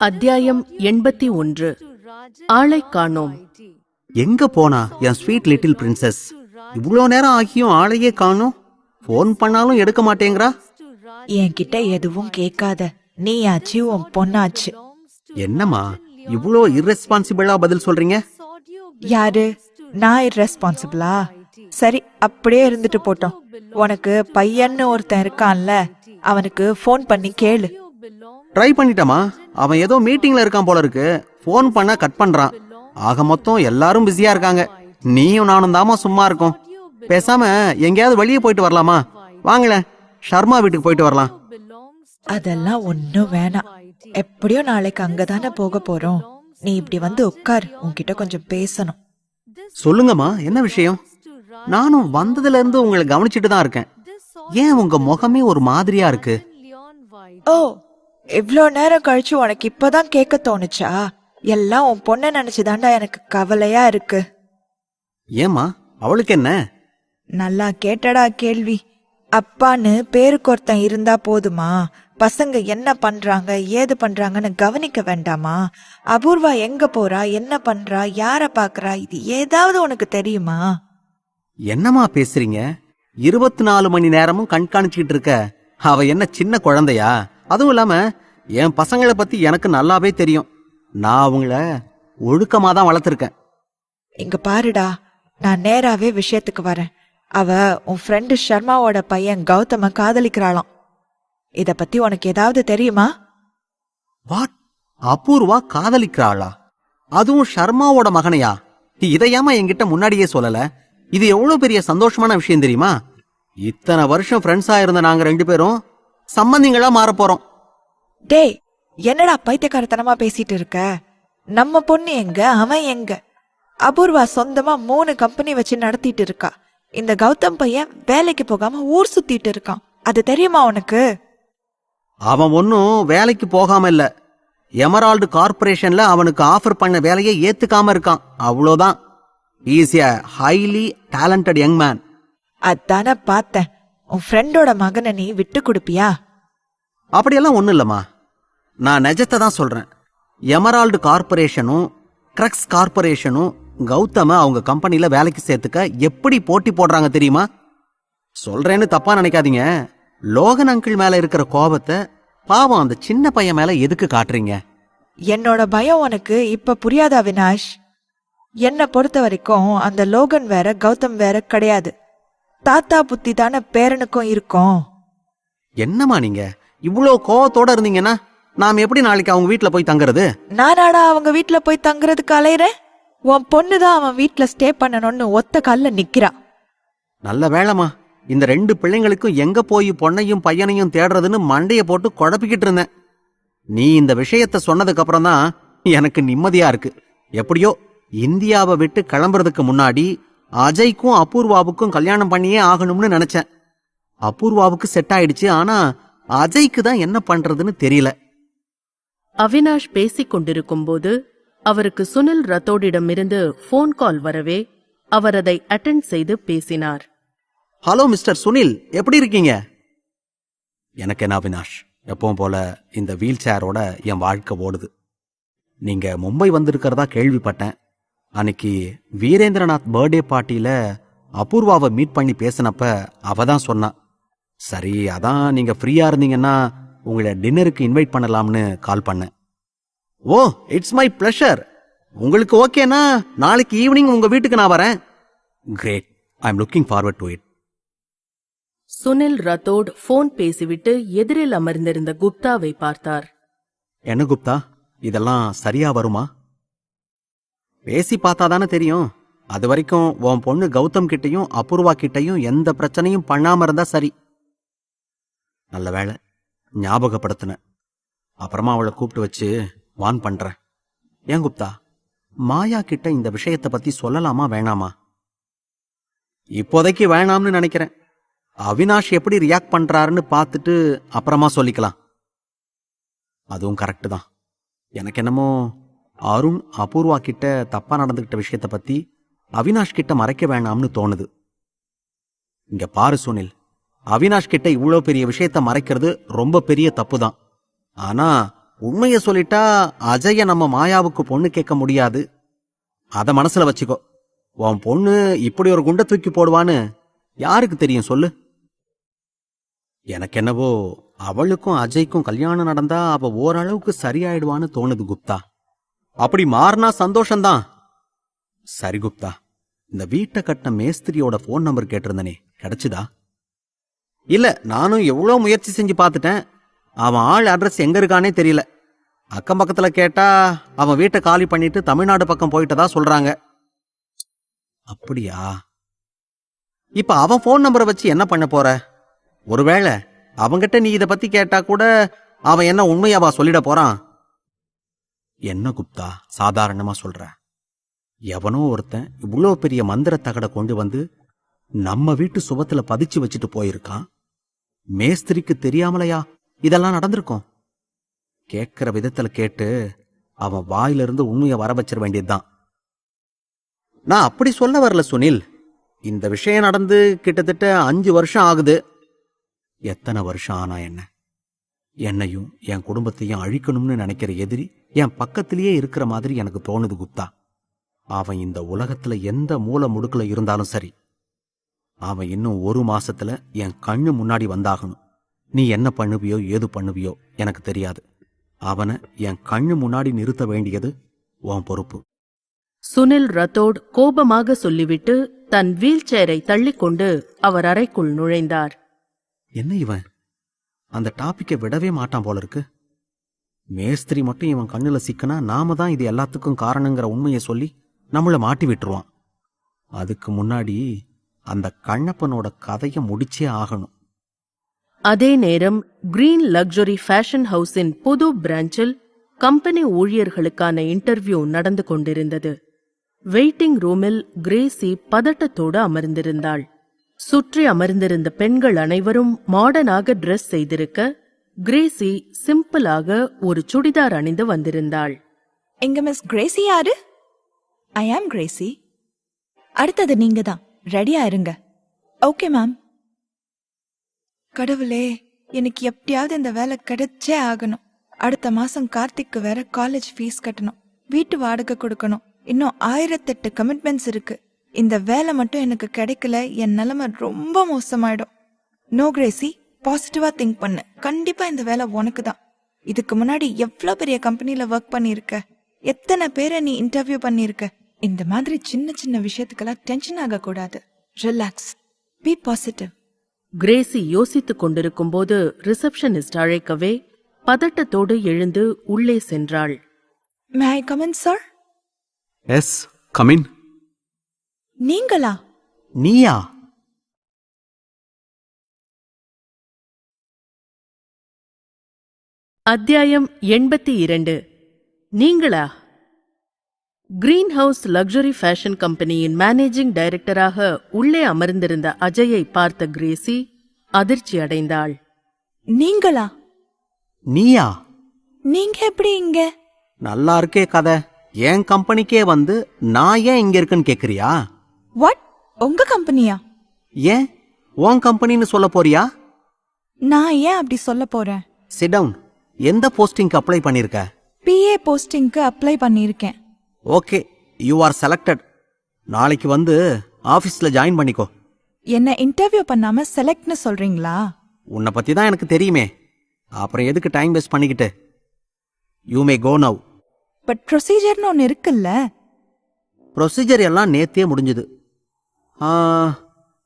அத்தியாயம் 81. ஆளை காணோம். எங்க போனா என் ஸ்வீட் லிட்டில் பிரின்சஸ்? இவ்வளோ நேரம் ஆகியும் ஆளையே காணோம். போன் பண்ணாலும் எடுக்க மாட்டேங்கிறா. என்கிட்ட எதுவும் கேட்காத, நீயாச்சு உன் பொண்ணாச்சு. என்னம்மா இவ்வளோ இர்ரெஸ்பான்சிபிளா பதில் சொல்றீங்க? யாரு? நான் இர்ரெஸ்பான்சிபிளா? சரி, அப்படியே இருந்துட்டு போட்டோம். உனக்கு பையன்னு ஒருத்தன் இருக்கான்ல, அவனுக்கு போன் பண்ணி கேளு. ட்ரை பண்ணிட்டமா, அவன் ஏதோ மீட்டிங்ல இருக்கான் போல இருக்கு. போன் பண்ண கட் பண்றான். ஆக மொத்தம் எல்லாரும் பிஸியா இருக்காங்க. நீயும் நானும் தாமா சும்மா இருக்கோம். பேசாம எங்கேயாவது வெளியே போயிட்டு வரலாமா? வாங்களேன், ஷர்மா வீட்டுக்கு போயிட்டு வரலாம். அதெல்லாம் ஒன்னும் வேணாம். எப்படியோ நாளைக்கு அங்கதானே போக போறோம். நீ இப்படி வந்து உட்கார், உன்கிட்ட கொஞ்சம் பேசணும். சொல்லுங்கம்மா, என்ன விஷயம்? நானும் வந்ததுல இருந்து உங்களை கவனிச்சுட்டு தான் இருக்கேன். ஏன் உங்க முகமே ஒரு மாதிரியா இருக்கு? ஓ, இவ்ளோ நேரம் கழிச்சு உனக்கு இப்பதான் கேட்க தோணுச்சா? எல்லாம் உன் பொண்ண நினைச்சுதாண்டா எனக்கு கவலையா இருக்கு. ஏமா, அவளுக்கு என்ன? நல்லா கேட்டடா கேள்வி. அப்பான்னு பேருக்கு ஒருத்தன் இருந்தா போதுமா? பசங்க என்ன பண்றாங்க ஏது பண்றாங்கன்னு கவனிக்க வேண்டாமா? அபூர்வா எங்க போறா, என்ன பண்றா, யார பாக்குறா, இது ஏதாவது உனக்கு தெரியுமா? என்னம்மா பேசுறீங்க? 24 மணி நேரமும் கண்காணிச்சுக்கிட்டு இருக்க அவ என்ன சின்ன குழந்தையா? அதுவும் இல்லாம என் பசங்களை பத்தி எனக்கு நல்லாவே தெரியும். நான் அவங்கள ஒழுக்கமா தான் வளர்த்திருக்கேன். இங்க பாருடா, நான் நேராவே விஷயத்துக்கு வரேன். அவ உன் ஃப்ரெண்டு ஷர்மாவோட பையன் கௌதம காதலிக்கிறாளாம். இத பத்தி உனக்கு ஏதாவது தெரியுமா? வாட்? அபூர்வா காதலிக்கிறாளா? அதுவும் ஷர்மாவோட மகனையா? இதையாமா என்கிட்ட முன்னாடியே சொல்லல? இது எவ்வளவு பெரிய சந்தோஷமான விஷயம் தெரியுமா? இத்தனை வருஷம் ஃப்ரெண்ட்ஸா இருந்த நாங்க 2 பேரும் சம்பந்திங்களா மாற போறோம். டேய், என்னடா பைத்தியக்காரத்தனமா பேசிட்டு இருக்க? நம்ம பொண்ணு எங்க, அவன் எங்க? அபூர்வா சொந்தமா 3 கம்பெனி வச்சு நடத்திட்டு இருக்கா. இந்த கௌதம் பையன் வேலைக்கு போகாம ஊர் சுத்திட்டு இருக்கான். அது தெரியுமா உனக்கு? அவன் ஒன்னும் வேலைக்கு போகாம இல்ல, எமரால்டு கார்பரேஷன்ல அவனுக்கு ஆஃபர் பண்ண வேலையை ஏத்துக்காம இருக்கான், அவ்வளோதான். Is a highly talented young man. அதான பார்த்தேன். உன் ஃப்ரெண்டோட மகனை நீ விட்டு கொடுப்பியா? அப்படியெல்லாம் ஒண்ணும் இல்லம்மா, நான் நிஜத்தை தான் சொல்றேன். எமரால்டு கார்பரேஷனும் கிரக்ஸ் கார்பரேஷனும் கௌதம அவங்க கம்பெனில வேலைக்கு சேர்த்துக்க எப்படி போட்டி போடுறாங்க தெரியுமா? சொல்றேன்னு தப்பா நினைக்காதீங்க. லோகன் அங்கிள் மேல இருக்கிற கோபத்தை பாவம் அந்த சின்ன பையன் மேல எதுக்கு காட்டுறீங்க? என்னோட பயம் உனக்கு இப்ப புரியாதா வினாஷ்? என்ன பொறுத்த வரைக்கும் அந்த லோகன் வேற கௌதம் வேற கிடையாது. தாத்தா புத்தி தானே பேரனுக்கும் இருக்கும். என்னம்மா நீங்க இவ்வளோ கோவத்தோட இருந்தீங்கன்னா நாம் எப்படி நாளைக்கு அவங்க வீட்டுல போய் தங்குறது? நானாடா அவங்க வீட்டுல போய் தங்குறதுக்கு அலையிறேன்? உன் பொண்ணுதான் அவன் வீட்டுல ஸ்டே பண்ணணும்னு ஒத்த கால்ல நிக்கிறா. நல்ல வேளைமா, இந்த 2 பிள்ளைங்களுக்கும் எங்க போய் பொண்ணையும் பையனையும் தேடுறதுன்னு மண்டைய போட்டு குழப்பிக்கிட்டு இருந்தேன். நீ இந்த விஷயத்த சொன்னதுக்கு அப்புறம் தான் எனக்கு நிம்மதியா இருக்கு. எப்படியோ இந்தியாவை விட்டு கிளம்புறதுக்கு முன்னாடி அஜய்க்கும் அபூர்வாவுக்கும் கல்யாணம் பண்ணியே ஆகணும்னு நினைச்சேன். அபூர்வாவுக்கு செட் ஆயிடுச்சு, ஆனா அஜய்க்கு தான் என்ன பண்றதுன்னு தெரியல. அவினாஷ் பேசிக் கொண்டிருக்கும் போது அவருக்கு சுனில் ரத்தோடிடமிருந்து போன் கால் வரவே அவர் அதை அட்டெண்ட் செய்து பேசினார். ஹலோ மிஸ்டர் சுனில், எப்படி இருக்கீங்க? எனக்கு என்ன அவினாஷ், எப்பவும் போல இந்த வீல் சேரோட என் வாழ்க்கை ஓடுது. நீங்க மும்பை வந்திருக்கிறதா கேள்விப்பட்டேன். அன்னைக்கு வீரேந்திரநாத் பர்த்டே பார்ட்டியில அபூர்வாவை மீட் பண்ணி பேசினப்ப அவ தான் சொன்னா. சரி, அதான் நீங்க ஃப்ரீயா இருந்தீங்கன்னா உங்களை டின்னருக்கு இன்வைட் பண்ணலாம்னு கால் பண்ணேன். ஓ, இட்ஸ் மை பிளஷர். உங்களுக்கு ஓகேனா நாளைக்கு ஈவினிங் உங்க வீட்டுக்கு நான் வரேன். Great, I am looking forward to it. Sunil Rathod phone பேசிவிட்டு எதிரில் அமர்ந்திருந்த குப்தாவை பார்த்தார். என்ன குப்தா, இதெல்லாம் சரியா வருமா? பேசி பார்த்தாதானே தெரியும். அது வரைக்கும் உன் பொண்ணு கௌதம் கிட்டையும் அபூர்வா கிட்டையும் எந்த பிரச்சனையும் பண்ணாம இருந்தா சரி. நல்ல வேளை ஞாபகப்படுத்தின. அப்புறமா அவளை கூப்பிட்டு வச்சு வான் பண்றேன். ஏன் குப்தா, மாயா கிட்ட இந்த விஷயத்தை பத்தி சொல்லலாமா வேணாமா? இப்போதைக்கு வேணாம்னு நினைக்கிறேன். அவினாஷ் எப்படி ரியாக்ட் பண்றாருன்னு பார்த்துட்டு அப்புறமா சொல்லிக்கலாம். அதுவும் கரெக்டு தான். எனக்கு என்னமோ அருண் அபூர்வா கிட்ட தப்பா நடந்துகிட்ட விஷயத்த பத்தி அவினாஷ் கிட்ட மறைக்க வேணாம்னு தோணுது. இங்க பாரு சுனில், அவினாஷ் கிட்ட இவ்வளோ பெரிய விஷயத்த மறைக்கிறது ரொம்ப பெரிய தப்பு தான். ஆனா உண்மையை சொல்லிட்டா அஜய நம்ம மாயாவுக்கு பொண்ணு கேட்க முடியாது. அத மனசுல வச்சுக்கோ. உன் பொண்ணு இப்படி ஒரு குண்டை தூக்கி போடுவான்னு யாருக்கு தெரியும் சொல்லு? எனக்கு என்னவோ அவளுக்கும் அஜய்க்கும் கல்யாணம் நடந்தா அவ ஓரளவுக்கு சரியாயிடுவான்னு தோணுது குப்தா. அப்படி மாறினா சந்தோஷம்தான். சரி குப்தா, இந்த வீட்டை கட்டின மேஸ்திரியோட போன் நம்பர் கேட்டிருந்தனே, கிடைச்சுதா? இல்ல, நானும் எவ்வளவு முயற்சி செஞ்சு பார்த்துட்டேன். அவன் ஆள் அட்ரஸ் எங்க இருக்கானே தெரியல. அக்கம் பக்கத்துல கேட்டா அவன் வீட்டை காலி பண்ணிட்டு தமிழ்நாடு பக்கம் போயிட்டதா சொல்றாங்க. அப்படியா? இப்ப அவன் போன் நம்பரை வச்சு என்ன பண்ண போற? ஒருவேளை அவங்கிட்ட நீ இத பத்தி கேட்டா கூட அவன் என்ன உண்மையாவா சொல்லிட போறான்? என்ன குப்தா சாதாரணமா சொல்ற? எவனோ ஒருத்தன் இவ்வளோ பெரிய மந்திர தகட கொண்டு வந்து நம்ம வீட்டு சுபத்துல பதிச்சு வச்சுட்டு போயிருக்கான். மேஸ்திரிக்கு தெரியாமலையா இதெல்லாம் நடந்திருக்கும்? கேட்கிற விதத்துல கேட்டு அவன் வாயிலிருந்து உண்மையை வர வச்சிட வேண்டியதுதான். நான் அப்படி சொல்ல வரல சுனில். இந்த விஷயம் நடந்து கிட்டத்தட்ட 5 வருஷம் ஆகுது. எத்தனை வருஷம் ஆனா என்ன? என்னையும் என் குடும்பத்தையும் அழிக்கணும்னு நினைக்கிற எதிரி என் பக்கத்திலேயே இருக்கிற மாதிரி எனக்கு தோணுது குப்தா. அவன் இந்த உலகத்துல எந்த மூல முடுக்குல இருந்தாலும் சரி, அவன் இன்னும் 1 மாசத்துல என் கண்ணு முன்னாடி வந்தாகணும். நீ என்ன பண்ணுவியோ ஏது பண்ணுவியோ எனக்கு தெரியாது. அவனை என் கண்ணு முன்னாடி நிறுத்த வேண்டியது உன் பொறுப்பு. சுனில் ரத்தோட் கோபமாக சொல்லிவிட்டு தன் வீல் சேரை தள்ளிக்கொண்டு அவர் அறைக்குள் நுழைந்தார். என்ன இவன் அந்த டாபிக்கை விடவே மாட்டான் போல இருக்கு. மேஸ்திரி மட்டும் இவன் கண்ணுல சிக்கனா நாம தான் இது எல்லாத்துக்கும் காரணங்கிற உண்மையை சொல்லி நம்மள மாட்டி விட்டுருவான். அதுக்கு முன்னாடி அந்த கண்ணப்பனோட கதையை முடிச்சே ஆகணும். அதே நேரம் கிரீன் லக்ஸுரி ஃபேஷன் ஹவுஸின் புது பிரான்ச்சில் கம்பெனி ஊழியர்களுக்கான இன்டர்வியூ நடந்து கொண்டிருந்தது. வெயிட்டிங் ரூமில் கிரேசி பதட்டத்தோடு அமர்ந்திருந்தாள். சுற்றி அமர்ந்திருந்த பெண்கள் அனைவரும் மாடர்னாக டிரெஸ் செய்திருக்க, கிரேசி சிம்பிளாக ஒரு சுடிதார் அணிந்து வந்திருந்தாள். எங்க மிஸ் கிரேசி யாரு? ஐ ஆம் கிரேசி. அடுத்தது நீங்க தான். ரெடியா இருங்க. Okay ma'am. கடவுளே, எனக்கு எப்படியாவது இந்த வேலை கிடைச்சே ஆகணும். அடுத்த மாசம் கார்த்திக்கு வேற காலேஜ் ஃபீஸ் கட்டணும், வீட்டு வாடகை கொடுக்கணும், இன்னும் 1008 கமிட்மெண்ட்ஸ் இருக்கு. இந்த வேலை மட்டும் எனக்கு கிடைக்கல, என் நிலைமை ரொம்ப மோசமாயிடும். நோ கிரேசி, பாசிட்டிவா திங்க் பண்ணு. கண்டிப்பா இந்த வேலை உனக்கு தான். இதுக்கு முன்னாடி எவ்வளவு பெரிய கம்பெனில ஒர்க் பண்ணிருக்க, எத்தனை பேரை நீ இன்டர்வியூ பண்ணிருக்க. இந்த மாதிரி சின்ன சின்ன விஷயத்துக்கெல்லாம் டென்ஷன் ஆக கூடாது. Relax, B positive. கிரேசி யோசித்துக் கொண்டிருக்கும் போது ரிசப்ஷனிஸ்ட் அழைக்கவே பதட்டத்தோடு எழுந்து உள்ளே சென்றாள். May I come in sir? Yes, come in. நீங்களா? நீயா? அத்தியாயம் 82. நீங்களா? கிரீன் ஹவுஸ் லக்ஸுரி ஃபேஷன் கம்பெனியின் மேனேஜிங் டைரக்டராக உள்ளே அமர்ந்திருந்த அஜயை பார்த்த கிரேசி அதிர்ச்சி அடைந்தாள். நீங்களா? நீயா? நீங்க எப்படி இங்க? நல்லா இருக்கே கதை. என் கம்பெனிக்கே வந்து நான் ஏன் இங்க இருக்குன்னு கேக்குறியா? வாட்? உங்க கம்பெனியா? ஏன் உன் கம்பெனின்னு சொல்ல போறியா? நான் ஏன் அப்படி சொல்ல போறேன்? Sit down. எந்த போஸ்டிங்க்கு அப்ளை பண்ணிருக்க? பிஏ போஸ்டிங்க்கு அப்ளை பண்ணிருக்கேன். Okay, you are selected. நாளைக்கு வந்து ஆபீஸ்ல ஜாயின் பண்ணிக்கோ. என்ன இன்டர்வியூ பண்ணாம செலக்ட்னு சொல்றீங்களா? உன்னை பத்தி தான் எனக்கு தெரியுமே, அப்புறம் எதுக்கு டைம் வேஸ்ட் பண்ணிக்கிட்டு? You may go now. But ப்ரொசீஜர்னு ஒன்னு இருக்குல்ல. ப்ரொசீஜர் எல்லாம் நேத்தே முடிஞ்சது.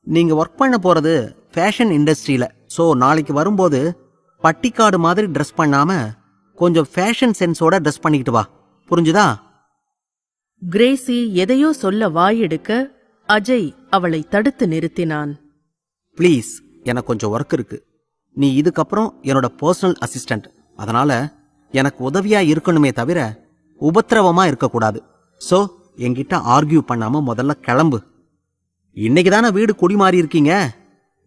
நீங்க ஒர்க் பண்ண போறது ஃபேஷன் இண்டஸ்ட்ரியில. ஸோ நாளைக்கு வரும்போது பட்டிக்காடு மாதிரி ட்ரெஸ் பண்ணாம கொஞ்சம் ஃபேஷன் சென்ஸோட ட்ரெஸ் பண்ணிக்கிட்டு வா, புரிஞ்சுதா? கிரேசி எதையோ சொல்ல வாயெடுக்க அஜய் அவளை தடுத்து நிறுத்தினான். ப்ளீஸ், எனக்கு கொஞ்சம் ஒர்க் இருக்கு. நீ இதுக்கப்புறம் என்னோட பர்சனல் அசிஸ்டன்ட். அதனால எனக்கு உதவியா இருக்கணுமே தவிர உபத்திரவமா இருக்கக்கூடாது. ஸோ என்கிட்ட ஆர்கியூ பண்ணாம முதல்ல கிளம்பு. இன்னைக்கு தானே வீடு குடி மாறி இருக்கீங்க.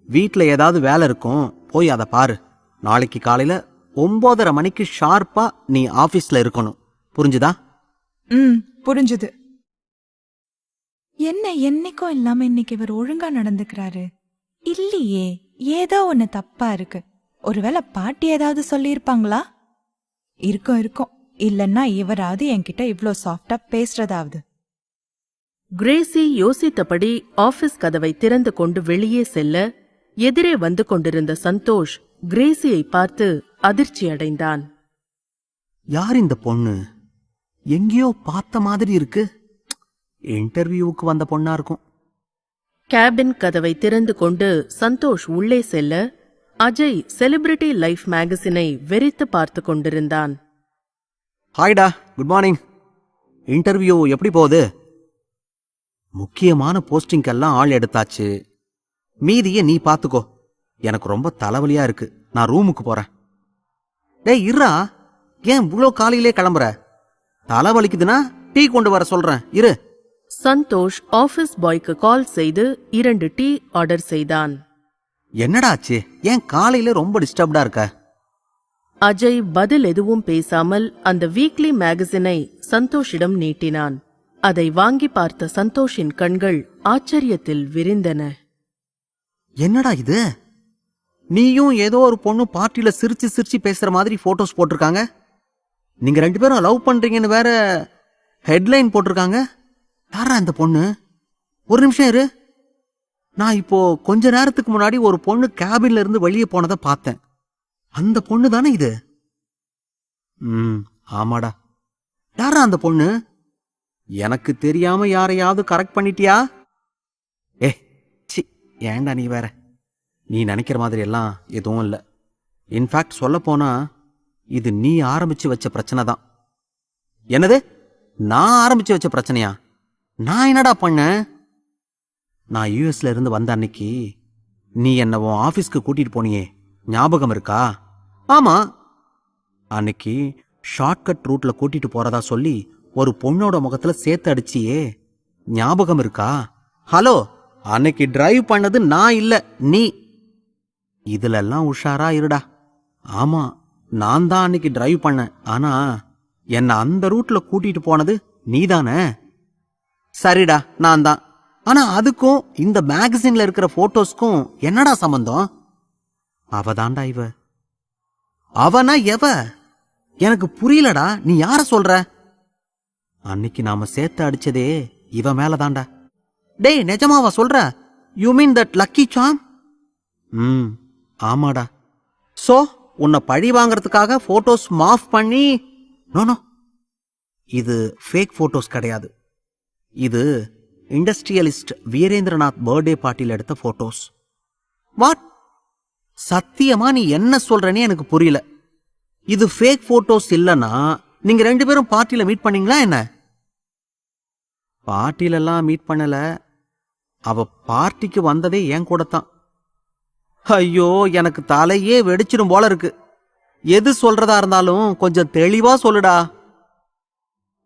வீட்டில் ஏதாவது வேலை இருக்கும், போய் அதை பாரு. நாளைக்கு காலையில 9:30 மணிக்கு ஷார்ப்பா நீ ஆபீஸ்ல இருக்கணும், புரிஞ்சுதா? புரிஞ்சுது. என்ன என்னைக்கும் இல்லாம இன்னைக்கு இவர் ஒழுங்கா நடந்துக்கிறாரு? இல்லையே, ஏதோ ஒன்னு தப்பா இருக்கு. ஒருவேளை பாட்டி ஏதாவது சொல்லியிருப்பாங்களா? இருக்கும் இருக்கும். இல்லன்னா இவராவது என்கிட்ட இவ்ளோ சாஃப்டா பேசுறதாவது. கிரேசி யோசித்தபடி ஆபீஸ் கதவை திறந்து கொண்டு வெளியே செல்ல, எதிரே வந்து கொண்டிருந்த சந்தோஷ் கிரேசியை பார்த்து அதிர்ச்சி அடைந்தான். யார் இந்த பொண்ணு? எங்கேயோ பார்த்த மாதிரி இருக்கு. இன்டர்வியூவுக்கு வந்த பொண்ணா இருக்கும். கேபின் கதவை திறந்து கொண்டு சந்தோஷ் உள்ளே செல்ல, அஜய் செலிபிரிட்டி லைஃப் மேகசினை வெறித்து பார்த்து கொண்டிருந்தான். ஹாய்டா, குட் மார்னிங். இன்டர்வியூ எப்படி போகுது? முக்கியமான போஸ்டிங்கெல்லாம் ஆள் எடுத்தாச்சு. மீதியை நீ பாத்துக்கோ. எனக்கு ரொம்ப தலைவலியா இருக்கு. நான் ரூமுக்கு போறேன். டேய் இருடா, ஏன் இவ்ளோ காலையிலே கிளம்புற? தலைவலிக்குதுன்னா டீ கொண்டு வர சொல்றேன், இரு. சந்தோஷ் ஆபீஸ் பாய்க்கு கால் செய்து 2 டீ ஆர்டர் செய்தான். என்னடா ஆச்சு? ஏன் காலையில ரொம்ப டிஸ்டர்ப்டா இருக்க? அஜய் பதில் எதுவும் பேசாமல் அந்த வீக்லி மேகசினை சந்தோஷிடம் நீட்டினான். அதை வாங்கி பார்த்த சந்தோஷின் கண்கள் ஆச்சரியத்தில் விரிந்தன. என்னடா இது? நீயும் ஏதோ ஒரு பொண்ணு பார்ட்டில சிரிச்சு சிரிச்சு பேசுற மாதிரி போட்டோஸ் போட்டிருக்காங்க. நீங்க 2 பேரும் லவ் பண்றீங்கன்னு வேற ஹெட்லைன் போட்டிருக்காங்க. யாரா இந்த பொண்ணு? ஒரு நிமிஷம் இரு. நான் இப்போ கொஞ்ச நேரத்துக்கு முன்னாடி ஒரு பொண்ணு கேபின்ல இருந்து வெளியே போனதை பார்த்தேன். அந்த பொண்ணு தானே இது? ஆமாடா. யாரா அந்த பொண்ணு? எனக்கு தெரியாம யாரையாவது கரெக்ட் பண்ணிட்டியா? சி, ஏண்டா நீ வேற. நீ நினைக்கிற மாதிரி எல்லாம் எதுவும் இல்ல. இன்ஃபேக்ட் சொல்ல போனா இது நீ ஆரம்பிச்சு வச்ச பிரச்சனை தான். என்னது? நான் ஆரம்பிச்சு வச்ச பிரச்சனையா? நான் என்னடா பண்ணேன்? நான் யூஎஸ்ல இருந்து வந்த அன்னைக்கு நீ என்ன உன் ஆபீஸ்க்கு கூட்டிட்டு போனியே, ஞாபகம் இருக்கா? ஆமா. அன்னைக்கு ஷார்ட்கட் ரூட்ல கூட்டிட்டு போறதா சொல்லி ஒரு பொண்ணோட முகத்துல சேர்த்து அடிச்சியே, ஞாபகம் இருக்கா? ஹலோ, அன்னைக்கு டிரைவ் பண்ணது நான் இல்ல, நீ. இதுல எல்லாம் உஷாரா இருடா. ஆமா, நான் தான் அன்னைக்கு டிரைவ் பண்ணேன். ஆனா என்ன அந்த ரூட்ல கூட்டிட்டு போனது நீதானே? சரிடா, நான் தான். ஆனா அதுக்கும் இந்த மேகசின்ல இருக்கிற போட்டோஸ்க்கும் என்னடா சம்பந்தம்? அவதான்டா இவ. அவனா எவ? எனக்கு புரியலடா. நீ யார சொல்ற? அன்னைக்கு நாம சேர்த்து அடிச்சதே இவ மேலதான்டா. டேய், நிஜமாவா சொல்ற? யூ மீன் தட் லக்கி சாம்? ஆமாடா. சோ உன்னை பழி வாங்கறதுக்காக போட்டோஸ் மாஃப் பண்ணி? நோ, இது ஃபேக் போட்டோஸ் கிடையாது. இது இண்டஸ்ட்ரியலிஸ்ட் வீரேந்திரநாத் பர்த்டே பார்ட்டியில் எடுத்த போட்டோஸ். வாட்? சத்தியமா நீ என்ன சொல்றேன்னு எனக்கு புரியல. இது ஃபேக் போட்டோஸ் இல்லனா நீங்க 2 பேரும் பார்ட்டில மீட் பண்ணீங்களா என்ன? பார்ட்டில எல்லாம் மீட் பண்ணல. அவ பார்ட்டிக்கு வந்ததே என் கூட தான். ஐயோ, எனக்கு தலையே வெடிச்சிடும் போல இருக்கு. எது சொல்றதா இருந்தாலும் கொஞ்சம் தெளிவா சொல்லுடா.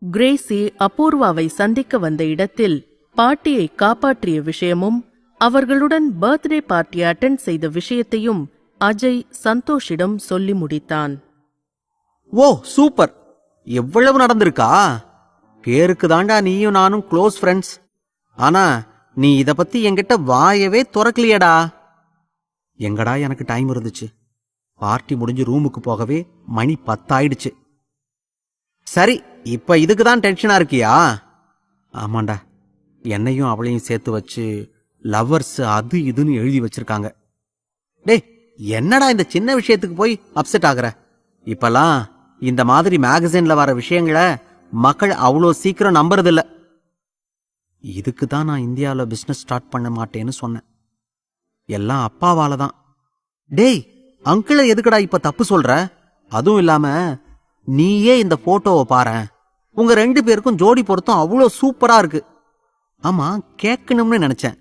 கிரேசி அபூர்வாவை சந்திக்க வந்த இடத்தில் பார்ட்டியை காப்பாற்றிய விஷயமும் அவர்களுடன் பர்த்டே பார்ட்டி அட்டெண்ட் செய்த விஷயத்தையும் அஜய் சந்தோஷிடம் சொல்லி முடித்தான். ஓ சூப்பர். எவ்வளவு நடந்திருக்கா? பேருக்கு தாண்டா நீயும் நானும் க்ளோஸ் ஃப்ரெண்ட்ஸ். ஆனா நீ இத பத்தி என்கிட்ட வாயவே துறக்கலையடா. எங்கடா எனக்கு டைம் இருந்துச்சு? பார்ட்டி முடிஞ்சு ரூமுக்கு போகவே மணி 10 ஆயிடுச்சு. சரி, இப்ப இதுக்கு தான் டென்ஷனா இருக்கியா? ஆமாண்டா, என்னையும் அவளையும் சேர்த்து வச்சு லவ்வர்ஸ் அது இதுன்னு எழுதி வச்சிருக்காங்க. டேய், என்னடா இந்த சின்ன விஷயத்துக்கு போய் அப்செட் ஆகுற? இப்பெல்லாம் இந்த மாதிரி மேகசின்ல வர விஷயங்களை மக்கள் அவ்வளோ சீக்கிரம் நம்புறதில்ல. இதுக்கு தான் நான் இந்தியாவில் பிசினஸ் ஸ்டார்ட் பண்ண மாட்டேன்னு சொன்னேன். எல்லாம் அப்பாவால தான். டேய், அங்கிளை எதுக்குடா இப்ப தப்பு சொல்ற? அதுவும் இல்லாம நீயே இந்த போட்டோவை பாரு. உங்க 2 பேருக்கும் ஜோடி பொருத்தம் அவ்வளோ சூப்பரா இருக்கு. ஆமா, கேட்கணும்னு நினைச்சேன்.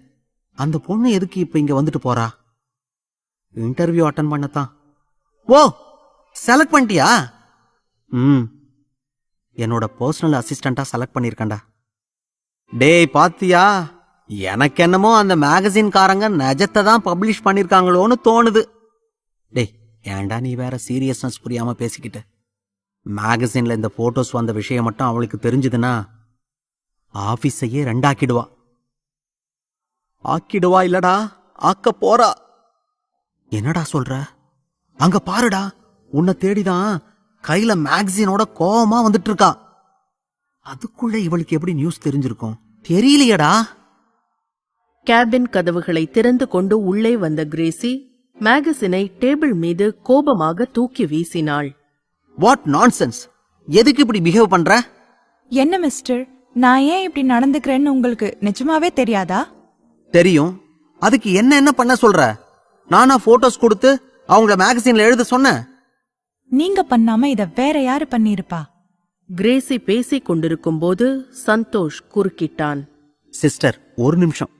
அந்த பொண்ணு எதுக்கு இப்ப இங்க வந்துட்டு போறா? இன்டர்வியூ அட்டன் பண்ணத்தான். ஓ, செலக்ட் பண்ணிட்டியா? என்னோட பர்சனல் அசிஸ்டண்டா செலக்ட் பண்ணிருக்கேன்டா. டேய், பாத்தியா? எனக்கு என்னமோ அந்த மேகசின்காரங்க நஜத்தை தான் பப்ளிஷ் பண்ணிருக்காங்களோன்னு தோணுது. டேய், ஏன்டா நீ வேற சீரியஸ்னஸ் புரியாம பேசிக்கிட்டு? மேகசின்ல இந்த போட்டோஸ் வந்த விஷயம் மட்டும் அவளுக்கு தெரிஞ்சதுன்னா ஆபீஸையே 2 ஆக்கிடுவா. ஆக்கிடுவா இல்லடா, ஆக்க போறா. என்னடா சொல்ற? அங்க பாருடா, உன்னை தேடிதான் கையில மேகசினோட கோவமா வந்துட்டு இருக்கா. அதுக்குள்ள இவளுக்கு எப்படி நியூஸ் தெரிஞ்சிருக்கும் தெரியலையடா. கேபின் கதவுகளை திறந்து கொண்டு உள்ளே வந்த கிரேசி மேகசினை டேபிள் மீது கோபமாக தூக்கி வீசினாள். What nonsense! எதுக்கு இப்படி பிஹேவ் பண்ற? என்ன மிஸ்டர், நான் ஏன் இப்படி நடந்துக்கிறேன்னு உங்களுக்கு நிஜமாவே தெரியாதா? தெரியும். அதுக்கு என்ன பண்ண சொல்ற? நானா போட்டோஸ் கொடுத்து அவங்கள மேகசின்ல எழுத சொன்னேன்? நீங்க பண்ணாம இத வேற யாரு பண்ணிருப்பா? கிரேசி பேசிக் கொண்டிருக்கும் போது சந்தோஷ் குறுக்கிட்டான். சிஸ்டர், ஒரு நிமிஷம்.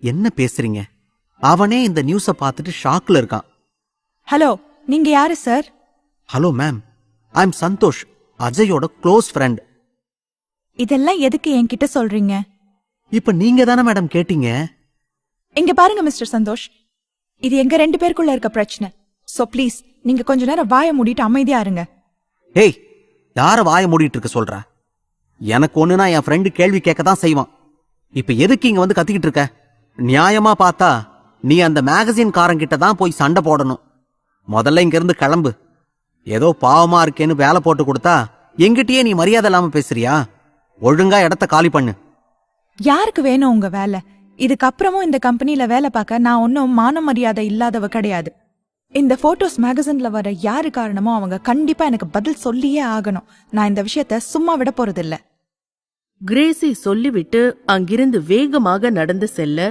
என்ன பேசுறீங்க? அவனே இந்த நியூஸ பார்த்துட்டு ஷாக்ல இருக்கான். ஹலோ, நீங்க யாரு sir? Hello ma'am, I am Santhosh, அஜயோட க்ளோஸ் ஃப்ரெண்ட். இதெல்லாம் எதுக்கு என்கிட்ட சொல்றீங்க? இப்ப நீங்க தானே மேடம் கேட்டீங்க. இங்க பாருங்க மிஸ்டர் சந்தோஷ், இது எங்க 2 பேருக்குள்ள இருக்க பிரச்சனை. சோ ப்ளீஸ் நீங்க கொஞ்ச நேரம் வாயை மூடிட்டு அமைதியா இருங்க. ஏய், யார வாய மூடிட்டு இருக்க சொல்ற? எனக்கு ஒண்ணுனா என் ஃப்ரெண்டு கேள்வி கேட்க தான் செய்வான். இப்ப எதுக்கு இங்க வந்து கத்திக்கிட்டு இருக்க? நியாயமா பார்த்தா நீ அந்த மேகசின் காரங்கிட்ட தான் போய் சண்டை போடணும். முதல்ல இங்க இருந்து கிளம்பு. ஏதோ பாவமா இருக்கேன்னு வேலை போட்டு கொடுத்தா எங்கிட்டயே நீ மரியாதை இல்லாம பேசுறியா? ஒழுங்கா இடத்த காலி பண்ணு. யாருக்கு வேணும் உங்க வேலை? இதுக்கப்புறமும் இந்த கம்பெனில வேலை பார்க்க நான் ஒன்னும் மான மரியாதை இல்லாதவ கிடையாது. இந்த போட்டோஸ் மேகசின்ல வர யாரு காரணமோ அவங்க கண்டிப்பா எனக்கு பதில் சொல்லியே ஆகணும். நான் இந்த விஷயத்த சும்மா விட போறதில்ல. கிரேசி சொல்லிவிட்டு அங்கிருந்து வேகமாக நடந்து செல்ல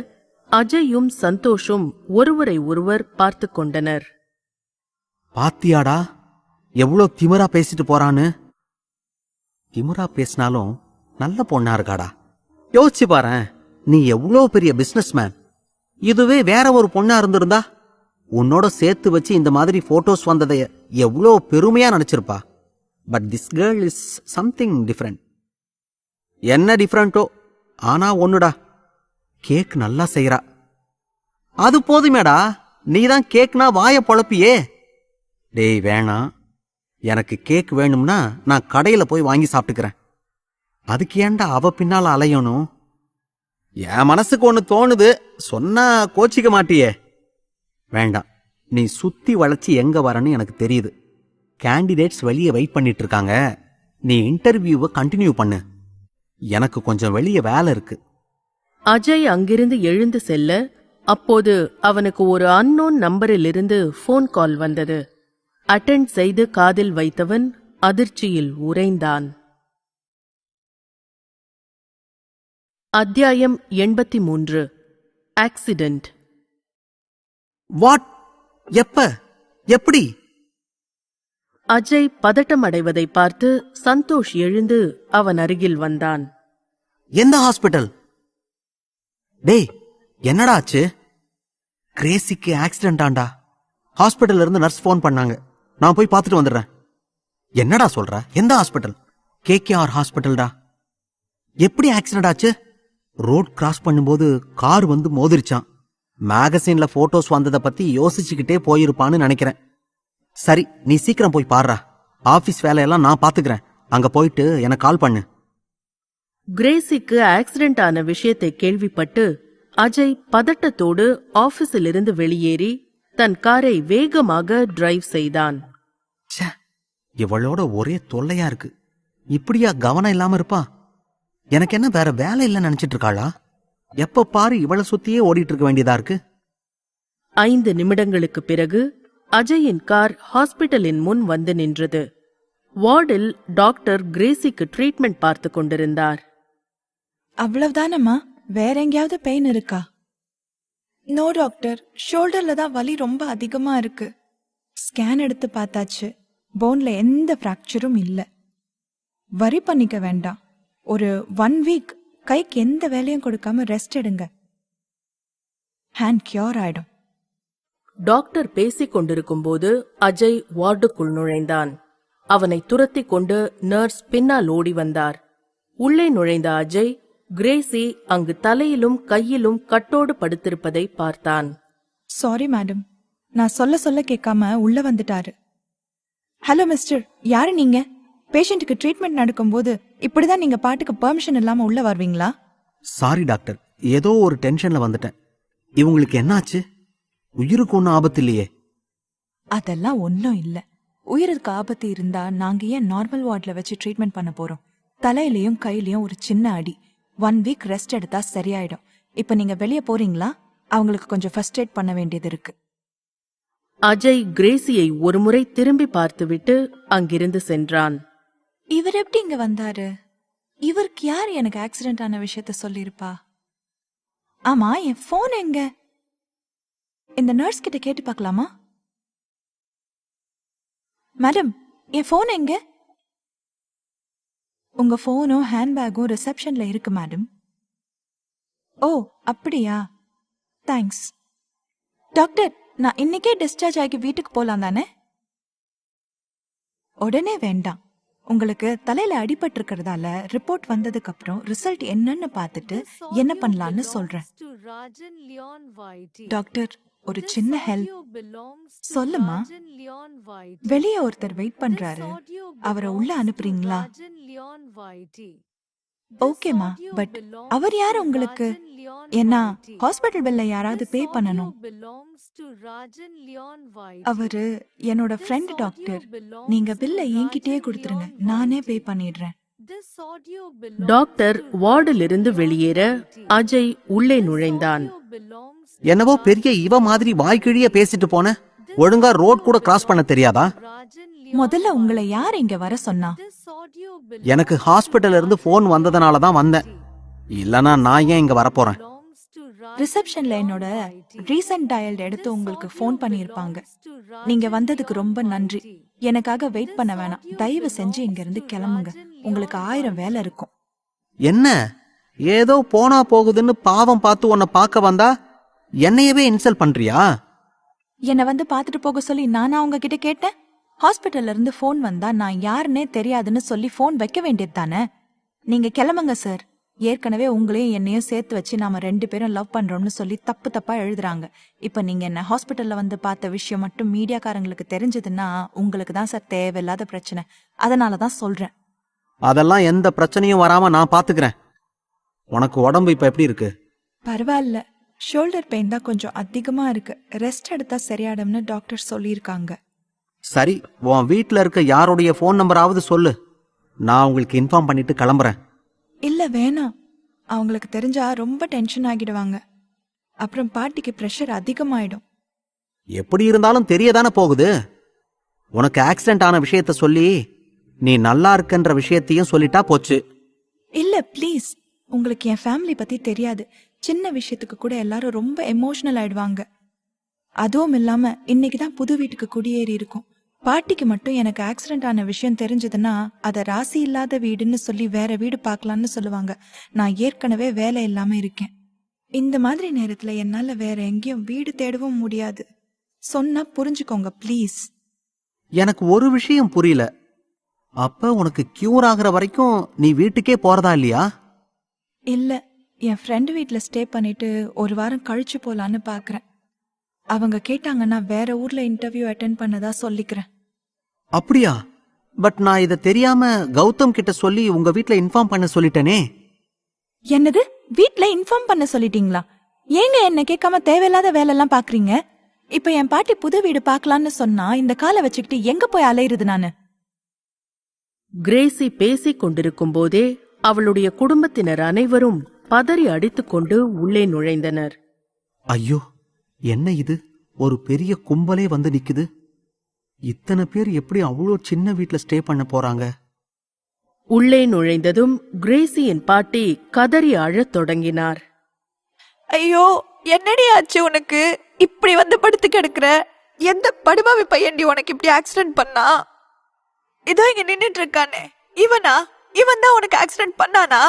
அஜயும் சந்தோஷும் ஒருவரை ஒருவர் பார்த்து கொண்டனர். பாத்தியாடா எவ்வளோ திமிரா பேசிட்டு போறான்னு? திமிரா பேசினாலும் நல்ல பொண்ணா இருக்காடா. யோசிச்சு பாரேன், நீ எவ்வளோ பெரிய பிசினஸ் மேன். இதுவே வேற ஒரு பொண்ணா இருந்திருந்தா உன்னோட சேர்த்து வச்சு இந்த மாதிரி போட்டோஸ் வந்ததை எவ்வளோ பெருமையா நினைச்சிருப்பா. But this girl is something different. என்ன டிஃப்ரெண்டோ, ஆனா ஒண்ணுடா, கேக் நல்லா செய்யறா. அது போதுமேடா, நீதான் கேக்னா வாய பொழப்பியே. டேய் வேணாம், எனக்கு கேக் வேணும்னா நான் கடையில போய் வாங்கி சாப்பிட்டுக்கிறேன். அதுக்கு ஏன்டா அவ பின்னால அலையணும்? என் மனசுக்கு ஒண்ணு தோணுது, சொன்னா கோச்சிக்க மாட்டியே. வேண்டாம், நீ சுத்தி வளைச்சி எங்க வரன்னு எனக்கு தெரியுது. கேண்டிடேட்ஸ் வெளியே வெயிட் பண்ணிட்டு இருக்காங்க. நீ இன்டர்வியூவை கண்டினியூ பண்ணு. எனக்கு கொஞ்சம் வெளியே வேலை இருக்கு. அஜய் அங்கிருந்து எழுந்து செல்ல அப்போது அவனுக்கு ஒரு அன்னோன் நம்பரிலிருந்து போன் கால் வந்தது. அட்டெண்ட் செய்து காதில் வைத்தவன் அதிர்ச்சியில் உறைந்தான். அத்தியாயம் 83. ஆக்சிடென்ட். வாட்? எப்ப? எப்படி? அஜய் பதட்டம் அடைவதை பார்த்து சந்தோஷ் எழுந்து அவன் அருகில் வந்தான். எந்த ஹாஸ்பிட்டல்? டேய், என்னடா ஆச்சு? கிரேசிக்கு ஆக்சிடென்ட் ஆண்டா. ஹாஸ்பிட்டல்ல இருந்து நர்ஸ் போன் பண்ணாங்க. நான் போய் பார்த்துட்டு வந்துடுறேன். என்னடா சொல்ற? எந்த ஹாஸ்பிட்டல்? KKR ஹாஸ்பிட்டல்டா. எப்படி ஆக்சிடென்ட் ஆச்சு? ரோட் கிராஸ் பண்ணும்போது கார் வந்து மோதிருச்சான். மேகசின்ல போட்டோஸ் வந்ததை பத்தி யோசிச்சுக்கிட்டே போயிருப்பான்னு நினைக்கிறேன். சரி, நீ சீக்கிரம் போய் பாருடா. ஆபீஸ் வேலையெல்லாம் நான் பாத்துக்கிறேன். அங்க போயிட்டு எனக்கு கால் பண்ணு. கிரேசிக்கு ஆக்சிடென்ட் ஆன விஷயத்தை கேள்விப்பட்டு அஜய் பதட்டத்தோடு ஆபீஸிலிருந்து வெளியேறி தன் காரை வேகமாக டிரைவ் செய்தான். ச்சே, இவளோட ஒரே தொல்லையா இருக்கு. இப்படியா கவனம் இல்லாம இருப்பா? எனக்கு என்ன வேற வேலை இல்லைன்னு நினைச்சிட்டு இருக்காளா? எப்ப பாரு இவளை சுத்தியே ஓடிட்டு இருக்க வேண்டியதா இருக்கு. 5 நிமிடங்களுக்கு பிறகு அஜயின் கார் ஹாஸ்பிட்டலின் முன் வந்து நின்றது. வார்டில் டாக்டர் கிரேசிக்கு ட்ரீட்மெண்ட் பார்த்து கொண்டிருந்தார். அவ்வளவுதானம்மா? வேற எங்கேயாவது பெயின் இருக்கா? நோ டாக்டர், ஷோல்டர்ல தான் வலி ரொம்ப அதிகமா இருக்கு. ஸ்கேன் எடுத்து பார்த்தாச்சு, போன்ல எந்த ஃப்ராக்சரும் இல்ல. வரி பண்ணிக்க வேண்டாம். ஒரு 1 வீக் கைக்கு எந்த வேலையும் கொடுக்காம ரெஸ்ட் எடுங்க. ஹேண்ட் கியூர் ஆயிடும். டாக்டர் பேசிக் கொண்டிருக்கும் போது அஜய் வார்டுக்குள் நுழைந்தான். அவனை துரத்தி கொண்டு நர்ஸ் பின்னால் ஓடி வந்தார். உள்ளே நுழைந்த அஜய் கிரேசி அங்கு தலையிலும் கையிலும் கட்டோடு படுத்திருப்பதை பார்த்தான். சாரி மேடம், நான் சொல்ல கேட்காம உள்ள வந்துட்டாரு. ஹலோ மிஸ்டர், யாரு நீங்க? பேஷண்ட்டுக்கு ட்ரீட்மெண்ட் நடக்கும்போது இப்படிதான் நீங்க பாட்டுக்கு பெர்மிஷன் இல்லாம உள்ள வருவீங்களா? சாரி டாக்டர், ஏதோ ஒரு டென்ஷன்ல வந்துட்டேன். இவங்களுக்கு என்னாச்சு? உயிருக்கு ஒன்னும் ஆபத்து இல்லையே? அதெல்லாம் ஒன்னும் இல்ல. உயிருக்கு ஆபத்து இருந்தா நாங்க ஏன் நார்மல் வார்ட்ல வச்சு ட்ரீட்மெண்ட் பண்ண போறோம்? தலையிலயும் கையிலயும் ஒரு சின்ன அடி. 1 வீக் ரெஸ்ட் எடுத்தா சரியாயிடும். இப்ப நீங்க வெளியே போறீங்களா? அவங்களுக்கு கொஞ்சம் ஃபர்ஸ்ட் எய்ட் பண்ண வேண்டியது இருக்கு. அஜய் கிரேசியை ஒருமுறை திரும்பி பார்த்துவிட்டு அங்கிருந்து சென்றான். இவர் எப்படி இங்க வந்தாரு? இவருக்கு யார் எனக்கு ஆக்சிடென்ட் ஆன விஷயத்த சொல்லிருப்பா? ஆமா, என் போன் எங்க? இந்த நர்ஸ் கிட்ட கேட்டு பார்க்கலாமா? மேடம், என் போன் எங்க? உங்க போனும் ஹேண்ட்பேக்கும் ரிசப்ஷன்ல இருக்கு மேடம். ஓ அப்படியா, தேங்க்ஸ். டாக்டர், நான் இன்னைக்கே டிஸ்சார்ஜ் ஆகி வீட்டுக்கு போலாம் தானே? உடனே வேண்டாம். உங்களுக்கு தலையில அடிபட்டு இருக்கிறதால ரிப்போர்ட் வந்ததுக்கு அப்புறம் ரிசல்ட் என்னன்னு பார்த்துட்டு என்ன பண்ணலாம்னு சொல்றேன். டாக்டர், ஒரு சின்ன ஹெல்ப். சொல்லுமா. வெளியே ஒருத்தர் வெயிட் பண்றாரு, அவரை உள்ள அனுப்புறீங்களா? ஓகேமா, பட் அவர் யார் உங்களுக்கு? ஏன்னா ஹாஸ்பிட்டல் பில்ல யாராவது பே பண்ணணும். அவரு என்னோட ஃப்ரெண்ட் டாக்டர். நீங்க பில்ல என்கிட்டயே கொடுத்துருங்க, நானே பே பண்ணிடுறேன். டாக்டர் வார்டிலிருந்து வெளியேற அஜய் உள்ளே நுழைந்தான். என்னவோ பெரிய இவ மாதிரி வாய்க்கிழிய பேசிட்டு போன. ஒழுங்கா ரோட் கூட கிராஸ் பண்ண தெரியாதா? முதல்ல உங்களை யார் இங்க வர சொன்னா? எனக்கு ஹாஸ்பிட்டல்ல இருந்து போன் வந்ததுனால தான் வந்தேன். இல்லனா நான் ஏன் இங்க வரப்போறேன்? ரிசப்ஷன்ல என்னோட ரீசன்ட் டயல் எடுத்து உங்களுக்கு ஃபோன் பண்ணிருப்பாங்க. நீங்க வந்ததுக்கு ரொம்ப நன்றி. எனக்காக வெயிட் பண்ண வேணாம், தயவு செஞ்சு இங்க இருந்து கிளம்புங்க. உங்களுக்கு 1000 வேலை இருக்கும். என்ன ஏதோ போனா போகுதுன்னு பாவம் பார்த்து உன்னை பார்க்க வந்தா என்னையவே இன்சல்ட் பண்றியா? என்ன வந்து பாத்துட்டு போக சொல்லி நானா உங்ககிட்ட கேட்டேன்? ஹாஸ்பிட்டல்ல இருந்து ஃபோன் வந்தா நான் யாருன்னே தெரியாதுன்னு சொல்லி ஃபோன் வைக்க வேண்டியது தானே? நீங்க கிளம்புங்க சார். ஏற்கனவே உங்களையும் என்னையும் சேர்த்து வச்சு நாம 2 பேரும் லவ் பண்றோம்னு சொல்லி தப்பா எழுதுறாங்க. இப்ப நீங்க என்ன ஹாஸ்பிட்டல்ல வந்து பார்த்த விஷயம் மட்டும் மீடியாக்காரங்களுக்கு தெரிஞ்சதுன்னா உங்களுக்கு தான் சார் தேவையில்லாத பிரச்சனை. அதனாலதான் சொல்றேன். அதெல்லாம் எந்த பிரச்சனையும் வராம நான் பாத்துக்கிறேன். உனக்கு உடம்பு இப்ப எப்படி இருக்கு? பரவாயில்ல, ஷோல்டர் பெயின் தான் கொஞ்சம் அதிகமா இருக்கு. ரெஸ்ட் எடுத்தா சரியாடும்னு டாக்டர் சொல்லியிருக்காங்க. சரி, உன் வீட்ல இருக்க யாருடைய போன் நம்பராவது சொல்லு, நான் உங்களுக்கு இன்ஃபார்ம் பண்ணிட்டு கிளம்புறேன். இல்ல வேணாம், அவங்களுக்கு தெரிஞ்சா ரொம்ப டென்ஷன் ஆகிடுவாங்க. அப்புறம் பாட்டிக்கு பிரஷர் அதிகமாயிடும். எப்படி இருந்தாலும் தெரியதானே போகுது. உனக்கு ஆக்சிடென்ட் ஆன விஷயத்த சொல்லி நீ நல்லா இருக்கன்ற விஷயத்தையும் சொல்லிட்டா போச்சு. இல்ல ப்ளீஸ், உங்களுக்கு என் ஃபேமிலி பத்தி தெரியாது. சின்ன விஷயத்துக்கு கூட எல்லாரும் ரொம்ப எமோஷனல் ஆயிடுவாங்க. அதுவும் இல்லாம இன்னைக்குதான் புது வீட்டுக்கு குடியேறி இருக்கும். பாட்டிக்கு மட்டும் எனக்கு ஆக்சிடென்ட் ஆன விஷயம் தெரிஞ்சதுன்னா அத ராசி இல்லாத வீடுன்னு சொல்லி வேற வீடு பார்க்கலான்னு சொல்லுவாங்க. நான் ஏற்கனவே வேலை இல்லாம இருக்கேன். இந்த மாதிரி நேரத்துல என்னால வேற எங்கேயும் வீடு தேடவும் முடியாது. சொன்னா புரிஞ்சுக்கோங்க ப்ளீஸ். எனக்கு ஒரு விஷயம் புரியல. அப்ப உனக்கு கியூர் ஆகுற வரைக்கும் நீ வீட்டுக்கே போறதா இல்லையா? இல்ல, என் ஃப்ரெண்டு வீட்ல ஸ்டே பண்ணிட்டு 1 வாரம் கழிச்சு போலான்னு பாக்குறேன். அவங்க கேட்டாங்கன்னா வேற ஊர்ல இன்டர்வியூ அட்டென்ட் பண்ணதா சொல்லிக்கிறேன். அப்படியா? பட் நான் இத தெரியாம கௌதம் கிட்ட சொல்லி உங்க வீட்ல இன்ஃபார்ம் பண்ண சொல்லிட்டேனே. என்னது, வீட்ல இன்ஃபார்ம் பண்ண சொல்லிட்டீங்களா? ஏங்க என்ன கேட்காம தேவையில்லாத வேலை எல்லாம் பாக்குறீங்க? இப்ப என் பாட்டி புது வீடு பாக்கலான்னு சொன்னா இந்த காலை வச்சுக்கிட்டு எங்க போய் அலையுறது நானு? கிரேசி பேசிக் கொண்டிருக்கும் போதே அவளுடைய குடும்பத்தினர் அனைவரும் பதறி அடித்துக்கொண்டு உள்ளே நுழைந்தனர். ஐயோ, என்ன இது? ஒரு பெரிய கும்பலே வந்து நிக்குது. இத்தனை பேர் எப்படி அவ்வளோ சின்ன வீட்ல ஸ்டே பண்ண போறாங்க? உள்ளே நுழைந்ததும் கிரேசியின் பாட்டி கதறி அழத் தொடங்கினார். ஐயோ, என்னடி ஆச்சு உனக்கு? இப்படி வந்து படுத்து கிடக்குற. எந்த படுபாவி பையன்டி உனக்கு இப்படி ஆக்சிடென்ட் பண்ணா? இதோ இங்க நின்னுட்டு இருக்கானே, இவனா? இவன் தான் உனக்கு ஆக்சிடென்ட் பண்ணானா?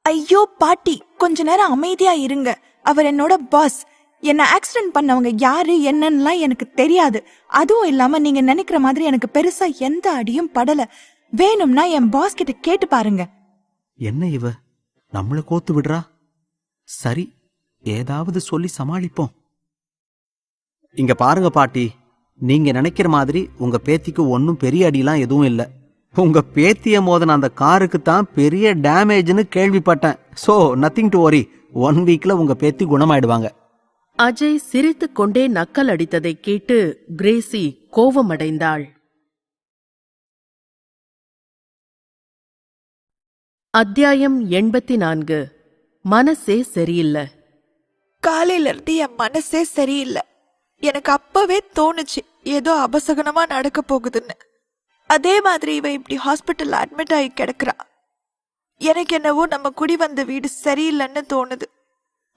ஐயோ பாட்டி, கொஞ்ச நேரம் அமைதியா இருங்க. அவர் என்னோட பாஸ். என்ன ஆக்சிடென்ட் பண்ணவங்க யாரு என்னன்னா எனக்கு தெரியாது. அதுவும் இல்லாம நீங்க நினைக்கிற மாதிரி எனக்கு பெருசா எந்த அடியும் படல. வேணும்னா என் பாஸ் கிட்ட கேட்டு பாருங்க. என்ன இவ நம்மள கோத்து விடுறா? சரி, ஏதாவது சொல்லி சமாளிப்போம். இங்க பாருங்க பாட்டி, நீங்க நினைக்கிற மாதிரி உங்க பேத்திக்கு ஒன்னும் பெரிய அடிலாம் எதுவும் இல்ல. உங்க பேத்திய மோதன அந்த காருக்கு தான் பெரிய டேமேஜ்னு கேள்விப்பட்டேன். So nothing to worry. 1 வீக்ல உங்க பேத்தி குணமாயிடுவாங்க. அஜய் சிரித்துக் கொண்டே நக்கல் அடித்ததை கேட்டு கிரேசி கோபமடைந்தாள். அத்தியாயம் 84. மனசே சரியில்லை. காலையில இருந்து என் மனசே சரியில்லை. எனக்கு அப்பவே தோணுச்சு ஏதோ அபசகனமா நடக்க போகுதுன்னு. அதே மாதிரி இவ இப்படி ஹாஸ்பிட்டல் அட்மிட் ஆகி கிடக்குறா. எனக்கு என்னவோ நம்ம குடி வந்த வீடு சரியில்லைன்னு தோணுது.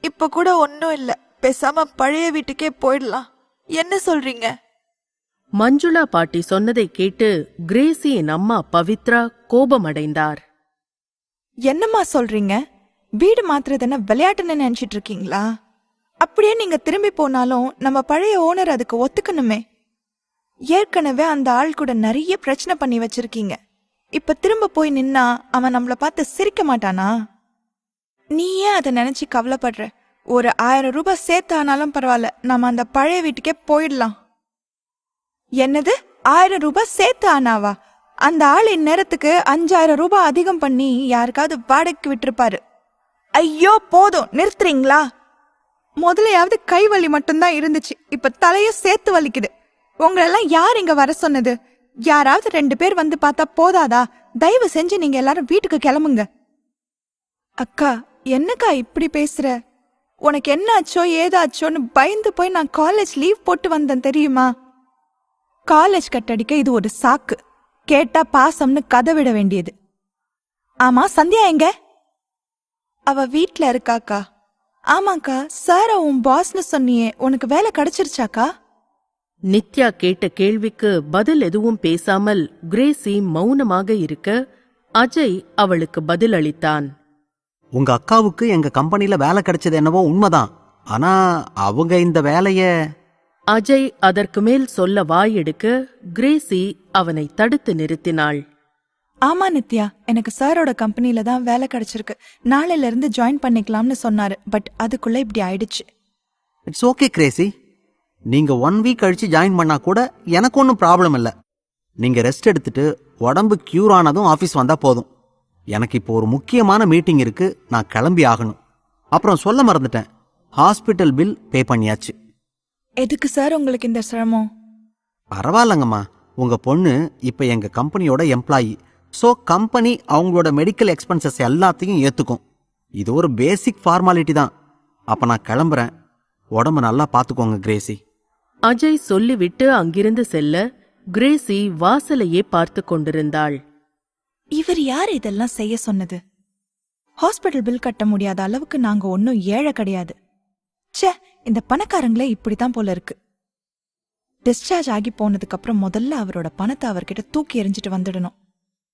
இப்ப கூட ஒன்னும் இல்ல, பேசாம பழைய வீட்டுக்கே போயிடலாம். என்ன சொல்றீங்க? மஞ்சுளா பாட்டி சொன்னதை கேட்டு கிரேசியின் அம்மா பவித்ரா கோபமடைந்தார். என்னம்மா சொல்றீங்க? வீடு மாத்துறதுன்னு விளையாட்டுன்னு நினைச்சிட்டு இருக்கீங்களா? அப்படியே நீங்க திரும்பி போனாலும் நம்ம பழைய ஓனர் அதுக்கு ஒத்துக்கணுமே. ஏற்கனவே அந்த ஆள் கூட நிறைய பிரச்சனை பண்ணி வச்சிருக்கீங்க. இப்ப திரும்ப போய் நின்னா அவன் நம்மள பார்த்து சிரிக்க மாட்டானா? நீ ஏன் அதை நினைச்சு கவலைப்படுற? ஒரு 1000 ரூபாய் சேர்த்து ஆனாலும் பரவாயில்ல, நம்ம அந்த பழைய வீட்டுக்கே போயிடலாம். என்னது 1000 ரூபாய் சேர்த்து ஆனாவா? அந்த ஆள் இந்நேரத்துக்கு 5000 ரூபாய் அதிகம் பண்ணி யாருக்காவது வாடகைக்கு விட்டுருப்பாரு. ஐயோ போதும், நிறுத்துறீங்களா? முதலையாவது கை வலி மட்டும்தான் இருந்துச்சு, இப்ப தலைய சேர்த்து வலிக்குது. உங்களெல்லாம் யார் இங்க வர சொன்னது? யாராவது 2 பேர் வந்து பார்த்தா போதாதா? தயவு செஞ்சு நீங்க எல்லாரும் வீட்டுக்கு கிளம்புங்க. அக்கா, என்னக்கா இப்படி பேசுற? உனக்கு என்ன ஆச்சோ ஏதாச்சோன்னு பயந்து போய் நான் காலேஜ் லீவ் போட்டு வந்தேன் தெரியுமா? காலேஜ் கட்டடிக்க இது ஒரு சாக்கு. கேட்டா பாசம்னு கதை விட வேண்டியது. ஆமா, சந்தியா எங்க? அவ வீட்ல இருக்காக்கா. ஆமாக்கா, சார உன் பாஸ்னு சொன்னியே, உனக்கு வேலை கிடைச்சிருச்சாக்கா? நித்யா கேட்ட கேள்விக்கு பதில் எதுவும் பேசாமல் கிரேசி மௌனமாக இருக்க அஜய் அவளுக்கு பதில் அளித்தான். உங்க அக்காவுக்கு எங்க கம்பெனில வேலை கிடைச்சது என்னவோ உண்மைதான். ஆனா அவங்க இந்த வேலைய... அஜய் அதற்கு மேல் சொல்ல வாயெடுக்க கிரேசி அவனை தடுத்து நிறுத்தினாள். ஆமா நித்யா, எனக்கு சாரோட கம்பெனில தான் வேலை கிடைச்சிருக்கு. நாளையில இருந்து ஜாயின் பண்ணிக்கலாம்னு சொன்னாரு. பட் அதுக்குள்ள இப்படி ஆயிடுச்சு. It's okay Crazy. நீங்க 1 வீக் கழிச்சு ஜாயின் பண்ணா கூட எனக்கு ஒன்றும் ப்ராப்ளம் இல்லை. நீங்க ரெஸ்ட் எடுத்துட்டு உடம்பு கியூர் ஆனதும் ஆஃபீஸ் வந்தா போதும். எனக்கு இப்போ ஒரு முக்கியமான மீட்டிங் இருக்கு, நான் கிளம்பி ஆகணும். அப்புறம் சொல்ல மறந்துட்டேன், ஹாஸ்பிட்டல் பில் பே பண்ணியாச்சு. எதுக்கு சார் உங்களுக்கு இந்த சிரமம்? பரவாயில்லங்கம்மா, உங்க பொண்ணு இப்ப எங்க கம்பெனியோட எம்ப்ளாயி. ஸோ கம்பெனி அவங்களோட மெடிக்கல் எக்ஸ்பென்சஸ் எல்லாத்தையும் ஏத்துக்கும். இது ஒரு பேசிக் ஃபார்மாலிட்டி தான். அப்ப நான் கிளம்புறேன். உடம்ப நல்லா பாத்துக்கோங்க கிரேசி. அஜய் சொல்லிவிட்டு அங்கிருந்து செல்ல கிரேசி வாசலையே பார்த்து கொண்டிருந்தாள். இவர் யார் இதெல்லாம் செய்ய சொன்னது? ஹாஸ்பிட்டல் பில் கட்ட முடியாத அளவுக்கு நாங்க ஒன்னும் ஏழை கிடையாது. ச்சே, இந்த பணக்காரங்களே இப்படித்தான் போல இருக்கு. டிஸ்சார்ஜ் ஆகி போனதுக்கு அப்புறம் முதல்ல அவரோட பணத்தை அவர்கிட்ட தூக்கி எறிஞ்சிட்டு வந்துடணும்.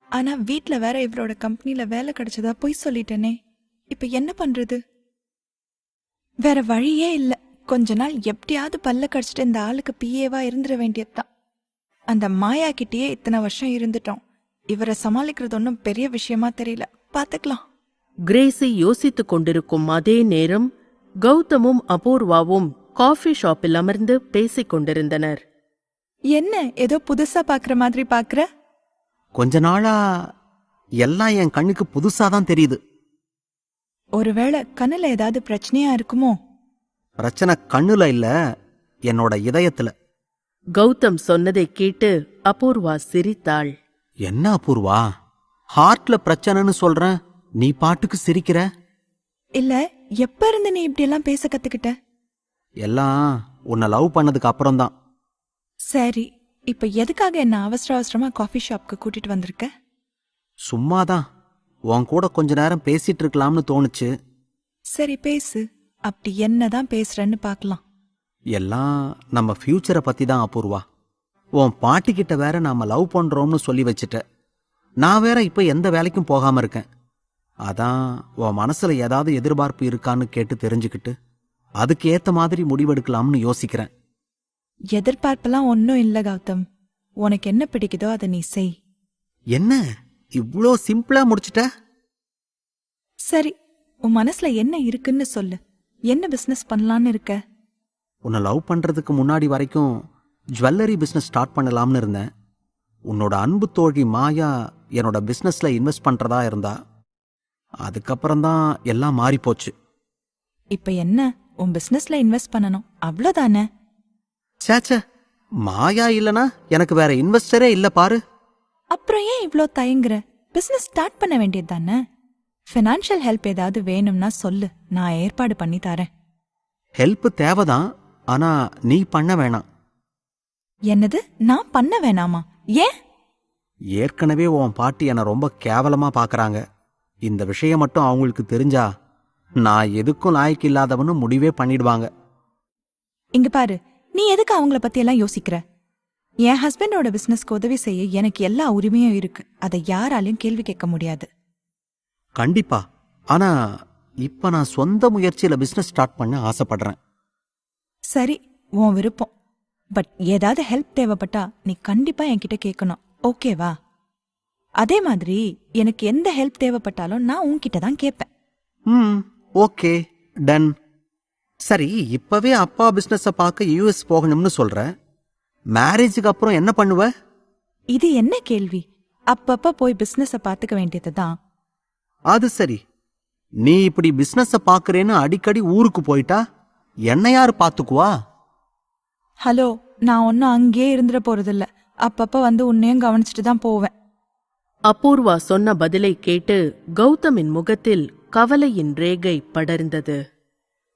ஆனா வீட்ல வேற இவரோட கம்பெனில வேலை கிடைச்சதா பொய் சொல்லிட்டேனே. இப்ப என்ன பண்றது? வேற வழியே இல்ல. கொஞ்ச நாள் எப்படியாவது பல்ல கடிச்சிட்டு இந்த ஆளுக்கு பிஏவா இருந்துட வேண்டியதுதான். அந்த மாயா கிட்டேயே இத்தனை வருஷம் இருந்துட்டோம். இவரை சமாளிக்கிறது ஒன்றும் பெரிய விஷயமா தெரியல. பாத்துக்கலாம். கிரேசி யோசித்துக் கொண்டிருக்கும் அதே நேரம் கௌதமும் அபூர்வாவும் காஃபி ஷாப்பில் அமர்ந்து பேசிக் கொண்டிருந்தனர். என்ன ஏதோ புதுசா பாக்குற மாதிரி பாக்குற? கொஞ்ச நாளா எல்லாம் என் கண்ணுக்கு புதுசாதான் தெரியுது. ஒருவேளை கண்ணுல ஏதாவது பிரச்சனையா இருக்குமோ? பிரச்சனை கண்ணுல இல்ல, என்னோட இதயத்துல. கௌதம் சொன்னதை கேட்டு அபூர்வா சிரித்தாள். என்ன அபூர்வா, ஹார்ட்ல பிரச்சனைன்னு சொல்றேன், நீ பாட்டுக்கு சிரிக்கிற? இல்ல, எப்ப இருந்து நீ இப்படி எல்லாம் பேச கத்துக்கிட்ட? எல்லாம் உன்னை லவ் பண்ணதுக்கு அப்புறம்தான். சரி, இப்ப எதுக்காக என்ன அவசர அவசரமா காஃபி ஷாப்க்கு கூட்டிட்டு வந்திருக்க? சும்மாதான் உன் கூட கொஞ்ச நேரம் பேசிட்டு இருக்கலாம்னு தோணுச்சு. சரி பேசு. அப்படி என்னதான் பேசுறன்னு பாக்கலாம். எல்லாம் நம்ம ஃபியூச்சரை பத்தி தான் அபூர்வா. உன் பாட்டிக்கிட்ட வேற நாம லவ் பண்றோம்னு சொல்லி வச்சுட்ட. நான் வேற இப்ப எந்த வேலைக்கும் போகாம இருக்கேன். அதான் உன் மனசுல ஏதாவது எதிர்பார்ப்பு இருக்கான்னு கேட்டு தெரிஞ்சுக்கிட்டு அதுக்கு ஏத்த மாதிரி முடிவெடுக்கலாம்னு யோசிக்கிறேன். எதிர்பார்ப்பெல்லாம் ஒன்னும் இல்ல கௌதம். உனக்கு என்ன பிடிக்குதோ அதை நீ செய். என்ன இவ்ளோ சிம்பிளா முடிச்சிட்ட? சரி, உன் மனசுல என்ன இருக்குன்னு சொல்லு. என்ன பிசினஸ் பண்ணலான்னு இருக்க? உன்னை லவ் பண்றதுக்கு முன்னாடி வரைக்கும் ஜுவல்லரி பிசினஸ் ஸ்டார்ட் பண்ணலாம்னு இருந்தேன். உன்னோட அன்பு தோழி மாயா என்னோட பிசினஸ்ல இன்வெஸ்ட் பண்றதா இருந்தா. அதுக்கப்புறம்தான் எல்லாம் மாறி போச்சு. இப்ப என்ன, உன் பிசினஸ்ல இன்வெஸ்ட் பண்ணணும் அவ்வளவுதானே? சேச்சே, மாயா இல்லனா எனக்கு வேற இன்வெஸ்டரே இல்ல பாரு. அப்புறம் ஏன் இவ்ளோ தயங்குற? பிசினஸ் ஸ்டார்ட் பண்ண வேண்டியது தானே? ஃபினான்ஷியல் ஹெல்ப் ஏதாவது வேணும்னா சொல்லு, நான் ஏற்பாடு பண்ணி தரேன். ஹெல்ப் தேவைதான், ஆனா நீ பண்ண வேணாம். என்னது, நான் பண்ண வேணாமா? ஏன்? ஏற்கனவே உன் பாட்டி என்னை ரொம்ப கேவலமா பார்க்கறாங்க. இந்த விஷயம் மட்டும் அவங்களுக்கு தெரிஞ்சா நான் எதுக்கும் லாய்க்கு இல்லாதவனு முடிவே பண்ணிடுவாங்க. இங்க பாரு, நீ எதுக்கு அவங்கள பத்தி எல்லாம் யோசிக்கிற? என் ஹஸ்பண்டோட பிசினஸ்க்கு உதவி செய்ய எனக்கு எல்லா உரிமையும் இருக்கு. அதை யாராலையும் கேள்வி கேட்க முடியாது. கண்டிப்பா. ஆனா இப்ப நான் சொந்த முயற்சியில பிசினஸ் ஸ்டார்ட் பண்ண ஆசைப்படுறேன். சரி, உன் விருப்பம். பட் ஏதாவது ஹெல்ப் தேவைப்பட்டா நீ கண்டிப்பா என்கிட்ட கேட்கணும், ஓகேவா? அதே மாதிரி எனக்கு எந்த ஹெல்ப் தேவைப்பட்டாலும் நான் உன்கிட்ட தான் கேட்பேன். Okay, done. சரி, இப்பவே அப்பா பிசினஸ பார்க்க யூஎஸ் போகணும்னு சொல்ற. மேரேஜுக்கு அப்புறம் என்ன பண்ணுவ? இது என்ன கேள்வி? அப்பப்ப போய் பிசினஸ பாத்துக்க வேண்டியதுதான். அது சரி, நீ இப்படி பிசினஸ பாக்குறேன்னு அடிக்கடி ஊருக்கு போயிட்டா என்ன யாரு பாத்துக்குவா? ஹலோ, நான் ஒன்னும் அங்கேயே இருந்துட போறதில்ல. அப்பப்ப வந்து உன்னையும் கவனிச்சுட்டு தான் போவேன். அபூர்வா சொன்ன பதிலை கேட்டு கௌதமின் முகத்தில் கவலையின் ரேகை படர்ந்தது.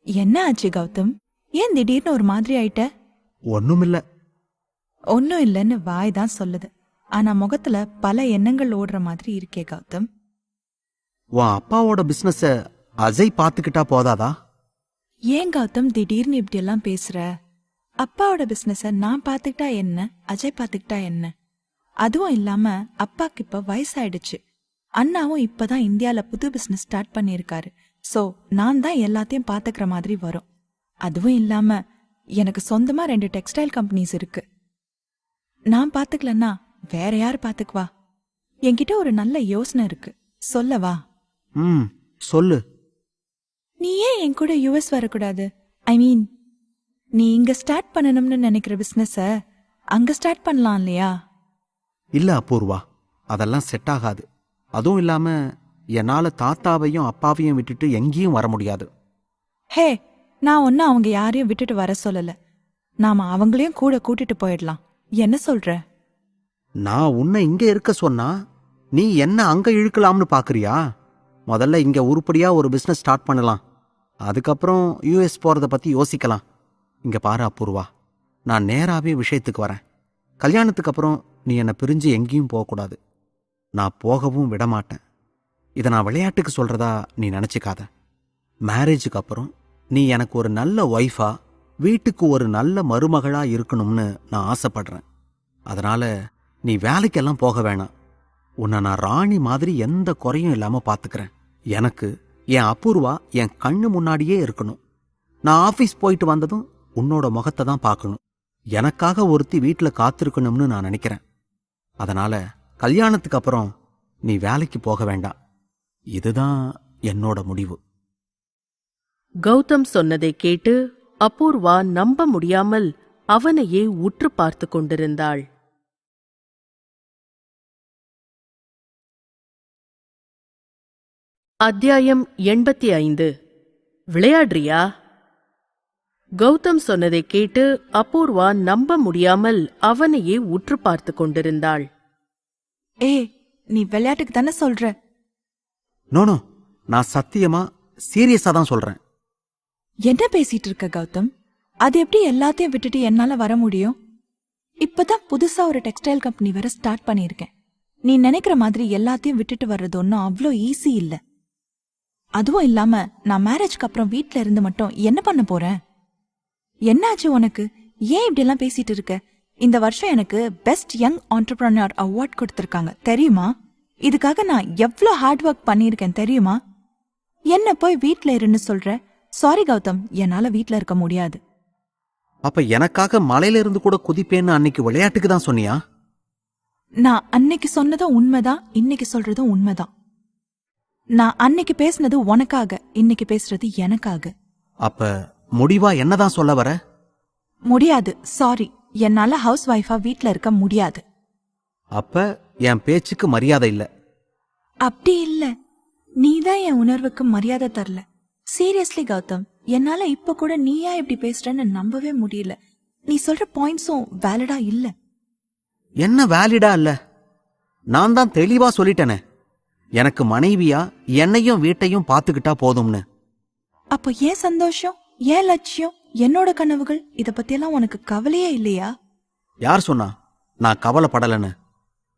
என்ன ஆச்சு கௌதம்? ஏன் திடீர்னு ஒரு மாதிரி ஆயிட்ட? ஒண்ணுமில்ல. ஒன்னும் இல்லைன்னு வாய் தான் சொல்லுது, ஆனா முகத்துல பல எண்ணங்கள் ஓடுற மாதிரி இருக்கே கௌதம். உன் அப்பாவோட பிசினஸ அஜய் பாத்துக்கிட்டா போதாதா? ஏன் கௌதம் திடீர்னு இப்படி எல்லாம் பேசுற? அப்பாவோட பிசினஸ நான் பாத்துக்கிட்டா என்ன, அஜய் பாத்துக்கிட்டா என்ன? அதுவும் இல்லாம அப்பாக்கு இப்ப வயசாயிடுச்சு. அண்ணாவும் இப்பதான் இந்தியால புது பிசினஸ் ஸ்டார்ட் பண்ணிருக்காரு. சோ நான் தான் எல்லாத்தையும் பாத்துக்கிற மாதிரி வரும். அதுவும் இல்லாம எனக்கு சொந்தமா 2 டெக்ஸ்டைல் கம்பெனிஸ் இருக்கு. நான் பாத்துக்கலன்னா வேற யாரு பாத்துக்குவா? என்கிட்ட ஒரு நல்ல யோசனை இருக்கு, சொல்லவா? சொல்லு. நீ ஏன் என் கூட யுஎஸ் வரக்கூடாது? ஐ மீன், நீ இங்க ஸ்டார்ட் பண்ணணும்னு நினைக்கிற பிசினஸ அங்க ஸ்டார்ட் பண்ணலாம் இல்லையா? இல்ல அபூர்வா, அதெல்லாம் செட் ஆகாது. அதுவும் இல்லாம என்னால தாத்தாவையும் அப்பாவையும் விட்டுட்டு எங்கேயும் வர முடியாது. ஹே, நான் ஒன்னும் அவங்க யாரையும் விட்டுட்டு வர சொல்லல. நாம அவங்களையும் கூட கூட்டிட்டு போயிடலாம். என்ன சொல்ற? நான் உன்னை இங்க இருக்க சொன்னா நீ என்ன அங்க இழுக்கலாம்னு பாக்குறியா? முதல்ல இங்க உருப்படியா ஒரு பிசினஸ் ஸ்டார்ட் பண்ணலாம், அதுக்கப்புறம் யூஎஸ் போறத பத்தி யோசிக்கலாம். இங்க பாரு அபூர்வா, நான் நேராவே விஷயத்துக்கு வரேன். கல்யாணத்துக்கு அப்புறம் நீ என்னை பிரிஞ்சு எங்கேயும் போகக்கூடாது. நான் போகவும் விடமாட்டேன். இதை நான் விளையாட்டுக்கு சொல்றதா நீ நினைச்சுக்காத. மேரேஜுக்கு அப்புறம் நீ எனக்கு ஒரு நல்ல ஒய்ஃபா, வீட்டுக்கு ஒரு நல்ல மருமகளா இருக்கணும்னு நான் ஆசைப்படுறேன். அதனால நீ வேலைக்கெல்லாம் போக வேணாம். உன்னை நான் ராணி மாதிரி எந்த குறையும் இல்லாம பாத்துக்கிறேன். எனக்கு என் அபூர்வா என் கண்ணு முன்னாடியே இருக்கணும். நான் ஆபீஸ் போயிட்டு வந்ததும் உன்னோட முகத்தை தான் பார்க்கணும். எனக்காக ஒருத்தி வீட்டுல காத்திருக்கணும்னு நான் நினைக்கிறேன். அதனால கல்யாணத்துக்கு அப்புறம் நீ வேலைக்கு போக வேண்டாம். இதுதான் என்னோட முடிவு. கௌதம் சொன்னதை கேட்டு அபூர்வா நம்ப முடியாமல் அவனையே உற்று பார்த்து கொண்டிருந்தாள். அத்தியாயம் 85. விளையாடுறியா? கௌதம் சொன்னதை கேட்டு அபூர்வா நம்ப முடியாமல் அவனையே உற்று பார்த்து கொண்டிருந்தாள். நீ விளையாட்டுக்கு தானே சொல்ற? நோனோ, நான் சத்தியமா சீரியஸா தான் சொல்றேன். என்ன பேசிட்டு இருக்க கௌதம்? அது எப்படி எல்லாத்தையும் விட்டுட்டு என்னால வர முடியும்? இப்பதான் புதுசா ஒரு டெக்ஸ்டைல் கம்பெனி வேற ஸ்டார்ட் பண்ணிருக்கேன். நீ நினைக்கிற மாதிரி எல்லாத்தையும் விட்டுட்டு வர்றது ஒன்னும் அவ்வளோ ஈஸி இல்ல. அதுவும் இல்லாம நான் மேரேஜ்க்கு அப்புறம் வீட்ல இருந்து மட்டும் என்ன பண்ண போறேன்? என்னாச்சு உனக்கு? ஏன் இப்படி எல்லாம் பேசிட்டு இருக்க? இந்த வருஷம் எனக்கு பெஸ்ட் யங் ஆண்டர்பிரனர் அவார்ட் கொடுத்திருக்காங்க, தெரியுமா? இதுக்காக நான் எவ்வளவு ஹார்ட் ஒர்க் பண்ணிருக்கேன் தெரியுமா? என்ன போய் வீட்ல இருன்னு சொல்ற? சாரி கௌதம், என்னால வீட்ல இருக்க முடியாது. அப்ப எனக்காக மலையில இருந்து கூட குதிப்பேன்னு அன்னைக்கு விளையாட்டுக்கு தான் சொன்னியா? நான் அன்னைக்கு சொன்னதும் உண்மைதான், இன்னைக்கு சொல்றதும் உண்மைதான். நான் அன்னைக்கு பேசினது உனக்காக, இன்னைக்கு பேசுறது எனக்காக. அப்ப முடிவா என்னதான் சொல்ல வர? முடியாது, சாரி. என்னால ஹவுஸ் வைஃபா வீட்ல இருக்க முடியாது. அப்ப என் பேச்சுக்கு மரியாதை இல்ல. அப்படி இல்ல, நீதான் என் உணர்வுக்கு மரியாதை தரல. சீரியஸ்லி கௌதம், என்னால இப்ப கூட நீயா இப்படி பேசுறன்னு நம்பவே முடியல. நீ சொல்ற பாயிண்ட்ஸும் வேலிடா இல்ல. என்ன வேலிடா இல்ல? நான் தான் தெளிவா சொல்லிட்டேனே. எனக்கு மனைவியா என்னையும் வீட்டையும் பார்த்துக்கிட்டா போதும்னு. அப்போ ஏன் சந்தோஷம், ஏன் லட்சியம், என்னோட கனவுகள் இத பத்தியெல்லாம் உனக்கு கவலையே இல்லையா? யார் சொன்னா நான் கவலைப்படலன்னு?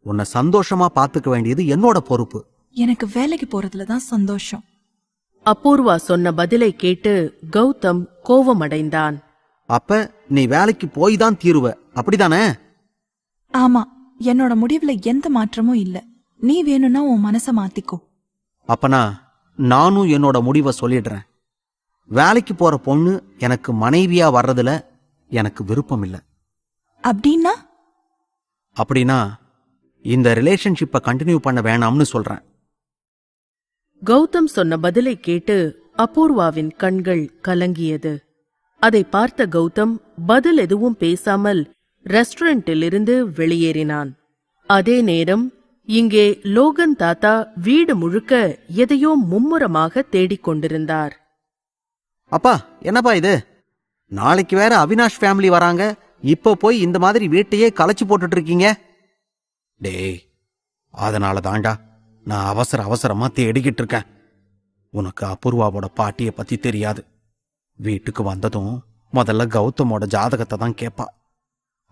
உன்னை சந்தோஷமா பார்த்துக்க வேண்டியது என்னோட பொறுப்பு. எனக்கு வேலைக்கு போறதுல தான் சந்தோஷம். அபூர்வா சொன்ன பதிலை கேட்டு கௌதம் கோபமடைந்தான். அப்ப நீ வேலைக்கு போய் தான் தீருவ, அப்படிதானே? ஆமா, என்னோட முடிவுல எந்த மாற்றமும் இல்ல. நீ வேணும்னா உன் மனச மாத்திக்கோ. அப்பனா நானும் என்னோட முடிவை சொல்லிடுறேன். வேலைக்கு போற பொண்ணு எனக்கு மனைவியா வர்றதுல எனக்கு விருப்பம் இல்ல. அப்படின்னா? அப்படின்னா இந்த ரிலேஷன்ஷிப்பை கண்டினியூ பண்ண வேணாம்னு சொல்றேன். கௌதம் சொன்ன பதிலை கேட்டு அபூர்வாவின் கண்கள் கலங்கியது. அதை பார்த்த கௌதம் பதில் எதுவும் பேசாமல் ரெஸ்டாரண்டிலிருந்து வெளியேறினான். அதே நேரம் இங்கே லோகன் தாத்தா வீடு முழுக்க எதையோ மும்முரமாக தேடிக் கொண்டிருந்தார். அப்பா, என்னப்பா இது? நாளைக்கு வேற அவினாஷ் ஃபேமிலி வராங்க. இப்ப போய் இந்த மாதிரி வீட்டையே கலைச்சு போட்டுட்டு இருக்கீங்க. டேய், அதனால தாண்டா நான் அவசரமா தேடிக்கிட்டு இருக்கேன். உனக்கு அபூர்வாவோட பாட்டிய பத்தி தெரியாது. வீட்டுக்கு வந்ததும் முதல்ல கௌதமோட ஜாதகத்தை தான் கேட்பா.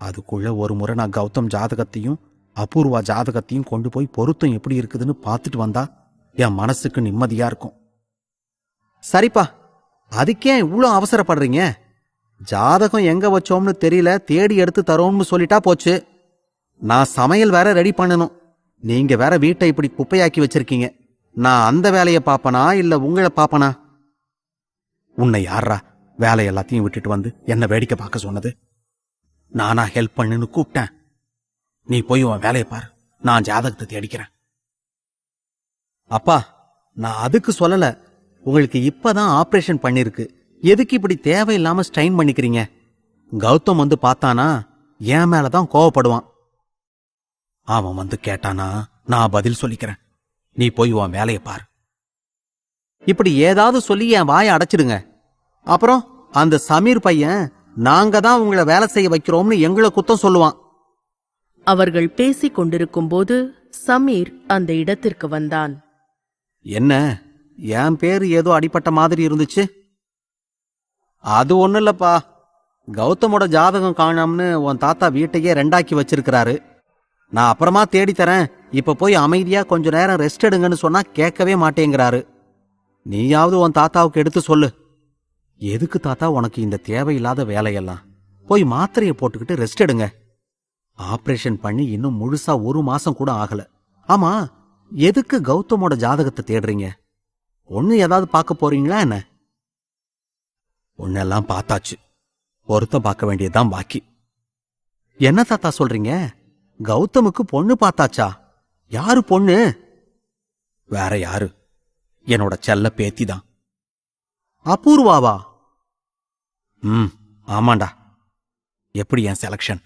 அதுக்குள்ள ஒரு முறை நான் கௌதம் ஜாதகத்தையும் அபூர்வா ஜாதகத்தையும் கொண்டு போய் பொருத்தம் எப்படி இருக்குதுன்னு பார்த்துட்டு வந்தா என் மனசுக்கு நிம்மதியா இருக்கும். சரிப்பா, அதுக்கே இவ்வளோ அவசரப்படுறீங்க? ஜாதகம் எங்க வச்சோம்னு தெரியல, தேடி எடுத்து தரோம்னு சொல்லிட்டா போச்சு. நான் சமையல் வேற ரெடி பண்ணணும். நீங்க வேற வீட்டை இப்படி குப்பையாக்கி வச்சிருக்கீங்க. நான் அந்த வேலையை பாப்பனா இல்ல உங்களை பாப்பனா? உன்னை யாரா வேலை எல்லாத்தையும் விட்டுட்டு வந்து என்ன வேடிக்கை பார்க்க சொன்னது? நானா ஹெல்ப் பண்ணுன்னு கூப்பிட்டேன்? நீ போய் உன் வேலையை பாரு, நான் ஜாதகத்தை தேடிக்கிறேன். அப்பா, நான் அதுக்கு சொல்லல. உங்களுக்கு இப்பதான் ஆபரேஷன் பண்ணிருக்கு. எதுக்கு இப்படி தேவையில்லாம ஸ்ட்ரெயின் பண்ணிக்கிறீங்க? கௌதம் வந்து பார்த்தானா என் மேலதான் கோவப்படுவான். அவன் வந்து கேட்டானா நான் பதில் சொல்லிக்கிறேன். நீ போய் உன் வேலையை பாரு. இப்படி ஏதாவது சொல்லி என் வாயை அடைச்சிடுங்க. அப்புறம் அந்த சமீர் பையன் நாங்க தான் உங்களை வேலை செய்ய வைக்கிறோம்னு எங்களை குத்தம் சொல்லுவான். அவர்கள் பேசிக் கொண்டிருக்கும்போது சமீர் அந்த இடத்திற்கு வந்தான். என்ன, என் பேரு ஏதோ அடிபட்ட மாதிரி இருந்துச்சு? அது ஒண்ணும் இல்லப்பா. கௌதமோட ஜாதகம் காணாம்னு உன் தாத்தா வீட்டையே ரெண்டாக்கி வச்சிருக்கிறாரு. நான் அப்புறமா தேடித்தரேன், இப்ப போய் அமைதியா கொஞ்ச நேரம் ரெஸ்ட் எடுங்கன்னு சொன்னா கேட்கவே மாட்டேங்கிறாரு. நீயாவது உன் தாத்தாவுக்கு எடுத்து சொல்லு. எதுக்கு தாத்தா உனக்கு இந்த தேவையில்லாத வேலையெல்லாம்? போய் மாத்திரையை போட்டுக்கிட்டு ரெஸ்ட் எடுங்க. ஆபரேஷன் பண்ணி இன்னும் முழுசா 1 மாசம் கூட ஆகல. ஆமா, எதுக்கு கௌதமோட ஜாதகத்தை தேடுறீங்க? ஒண்ணு ஏதாவது பார்க்க போறீங்களா என்ன? ஒன்னெல்லாம் பார்த்தாச்சு, பொருத்தம் பார்க்க வேண்டியதுதான் பாக்கி. என்ன தாத்தா சொல்றீங்க? கௌதமுக்கு பொண்ணு பார்த்தாச்சா? யாரு பொண்ணு? வேற யாரு, என்னோட செல்ல பேத்திதான். அபூர்வாவா? ஆமாண்டா. எப்படி என் செலக்ஷன்?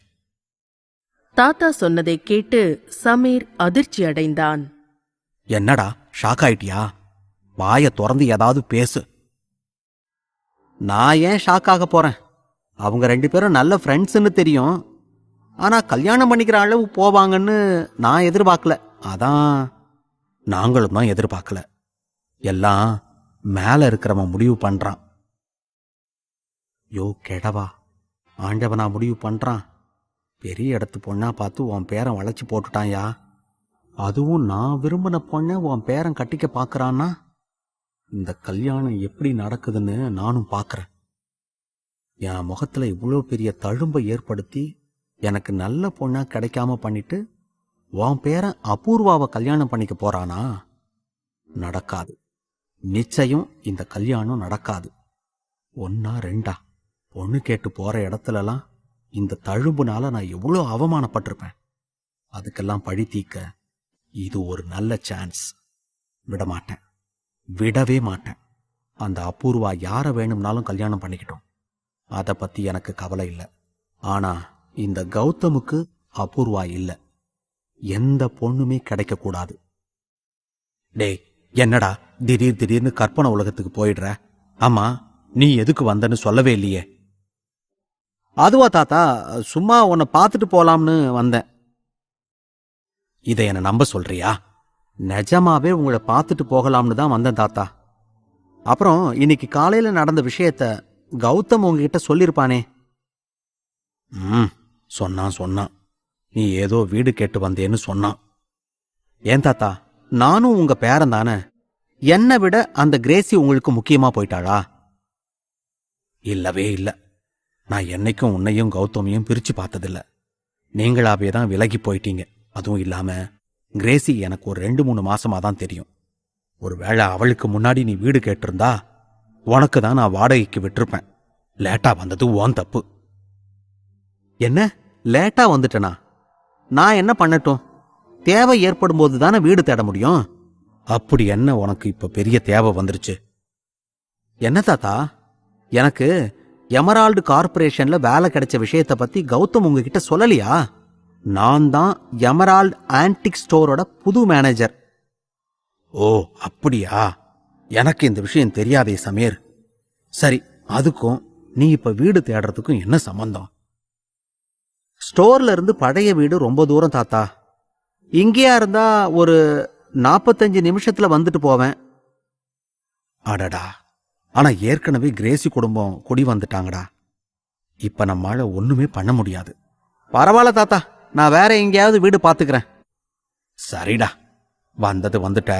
தாத்தா சொன்னதை கேட்டு சமீர் அதிர்ச்சி அடைந்தான். என்னடா ஷாக் ஆயிட்டியா? வாய திறந்து ஏதாவது பேசு. நான் ஏன் ஷாக் ஆக போறேன்? அவங்க 2 பேரும் நல்ல ஃப்ரெண்ட்ஸ்ன்னு தெரியும். ஆனா கல்யாணம் பண்ணிக்கிற அளவு போவாங்கன்னு நான் எதிர்பார்க்கல. அதான் நாங்களும் தான் எதிர்பார்க்கல. எல்லாம் மேல இருக்கிறவன் முடிவு பண்றான். யோ கெடவா, ஆண்டவனா முடிவு பண்றான். பெரிய இடத்து பொண்ணா பார்த்து உன் பேரன் வளைச்சு போட்டுட்டான்யா. அதுவும் நான் விரும்பின பொண்ணை உன் பேரன் கட்டிக்க பாக்குறான்னா இந்த கல்யாணம் எப்படி நடக்குதுன்னு நானும் பாக்குறேன். என் முகத்துல இவ்வளோ பெரிய தழும்பை ஏற்படுத்தி எனக்கு நல்ல பொண்ணா கிடைக்காம பண்ணிட்டு உன் பேரன் அபூர்வாவை கல்யாணம் பண்ணிக்க போறானா? நடக்காது. நிச்சயம் இந்த கல்யாணம் நடக்காது. 1 2 பொண்ணு கேட்டு போற இடத்துலலாம் இந்த தழும்புனால நான் எவ்வளோ அவமானப்பட்டிருப்பேன். அதுக்கெல்லாம் பழி தீக்க இது ஒரு நல்ல சான்ஸ். விடமாட்டேன், விடவே மாட்டேன். அந்த அபூர்வா யார வேணும்னாலும் கல்யாணம் பண்ணிக்கிட்டோம். அதை பத்தி எனக்கு கவலை இல்லை. ஆனா இந்த கௌதமுக்கு அபூர்வா இல்ல. எந்த பொண்ணுமே கிடைக்க கூடாது. டேய், என்னடா திடீர்னு கற்பனை உலகத்துக்கு போயிடுற? ஆமா, நீ எதுக்கு வந்தன்னு சொல்லவே இல்லையே. அதுவா தாத்தா, சும்மா உன்னை பார்த்துட்டு போலாம்னு வந்தேன். இதை என்ன நம்ப சொல்றியா? நிஜமாவே உங்களை பார்த்துட்டு போகலாம்னு தான் வந்தேன் தாத்தா. அப்புறம் இன்னைக்கு காலையில நடந்த விஷயத்த கௌதம் உங்ககிட்ட சொல்லிருப்பானே? சொன்னான். நீ ஏதோ வீடு கேட்டு வந்தேன்னு சொன்னான். ஏன் தாத்தா, நானும் உங்க பேரன் தானே. என்னை விட அந்த கிரேசி உங்களுக்கு முக்கியமா போயிட்டாளா? இல்லவே இல்ல. நான் என்னைக்கும் உன்னையும் கௌதமையும் பிரிச்சு பார்த்ததில்ல. நீங்களாவே தான் விலகி போயிட்டீங்க. அதுவும் இல்லாம கிரேசி எனக்கு ஒரு 2-3 மாசமா தான் தெரியும். ஒருவேளை அவளுக்கு முன்னாடி நீ வீடு கேட்டிருந்தா உனக்கு தான் நான் வாடகைக்கு விட்டிருப்பேன். லேட்டா வந்தது உன் தப்பு. என்ன லேட்டா வந்துட்டனா? நான் என்ன பண்ணட்டும்? தேவை ஏற்படும் போது தானே வீடு தேட முடியும். அப்படி என்ன உனக்கு இப்ப பெரிய தேவை வந்துருச்சு? என்ன தாத்தா, எனக்கு எமரால்டு கார்பரேஷன்ல வேலை கிடைச்ச விஷயத்த பத்தி கௌதம் உங்ககிட்ட சொல்லலையா? நான் தான் எமரால்டு ஆன்டிக் ஸ்டோரோட புது மேனேஜர். ஓ அப்படியா? எனக்கு இந்த விஷயம் தெரியாதே சமீர். சரி, அதுக்கும் நீ இப்ப வீடு தேடுறதுக்கும் என்ன சம்பந்தம்? ஸ்டோர்ல இருந்து பழைய வீடு ரொம்ப தூரம் தாத்தா. இங்கேயா இருந்தா ஒரு 45 நிமிஷத்துல வந்துட்டு போவேன். அடடா, ஆனா ஏற்கனவே கிரேசி குடும்பம் குடி வந்துட்டாங்கடா. இப்ப நம்மால ஒண்ணுமே பண்ண முடியாது. பரவாயில்ல தாத்தா, நான் வேற எங்கேயாவது வீடு பாத்துக்கிறேன். சரிடா, வந்தது வந்துட்ட.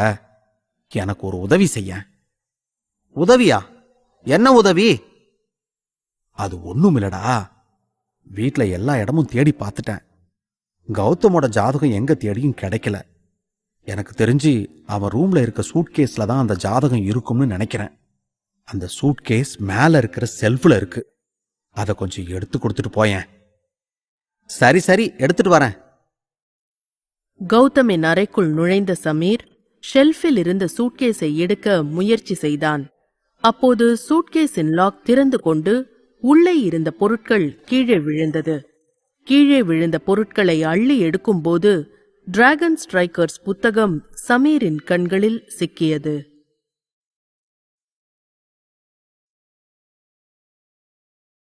எனக்கு ஒரு உதவி செய்ய. உதவியா? என்ன உதவி? அது ஒண்ணுமில்லடா. வீட்ல எல்லா இடமும் தேடி பார்த்துட்டேன். கௌதமோட ஜாதகம் எங்க தேடியும் கிடைக்கல. எனக்கு தெரிஞ்சு அவன் ரூம்ல இருக்க சூட்கேஸ்ல தான் அந்த ஜாதகம் இருக்கும்னு நினைக்கிறேன். அந்த சூட்கேஸ் மேல இருக்கிற செல்ஃப்ல இருக்கு. அதை கொஞ்சம் எடுத்து கொடுத்துட்டு போயேன். சரி எடுத்துட்டு வரேன். கௌதமின் அறைக்குள் நுழைந்த சமீர் ஷெல்ஃபில் இருந்த சூட்கேஸை எடுக்க முயற்சி செய்தான். அப்போது சூட்கேஸின் லாக் திறந்து கொண்டு உள்ளே இருந்த பொருட்கள் கீழே விழுந்தது. கீழே விழுந்த பொருட்களை அள்ளி எடுக்கும்போது டிராகன் ஸ்ட்ரைக்கர்ஸ் புத்தகம் சமீரின் கண்களில் சிக்கியது.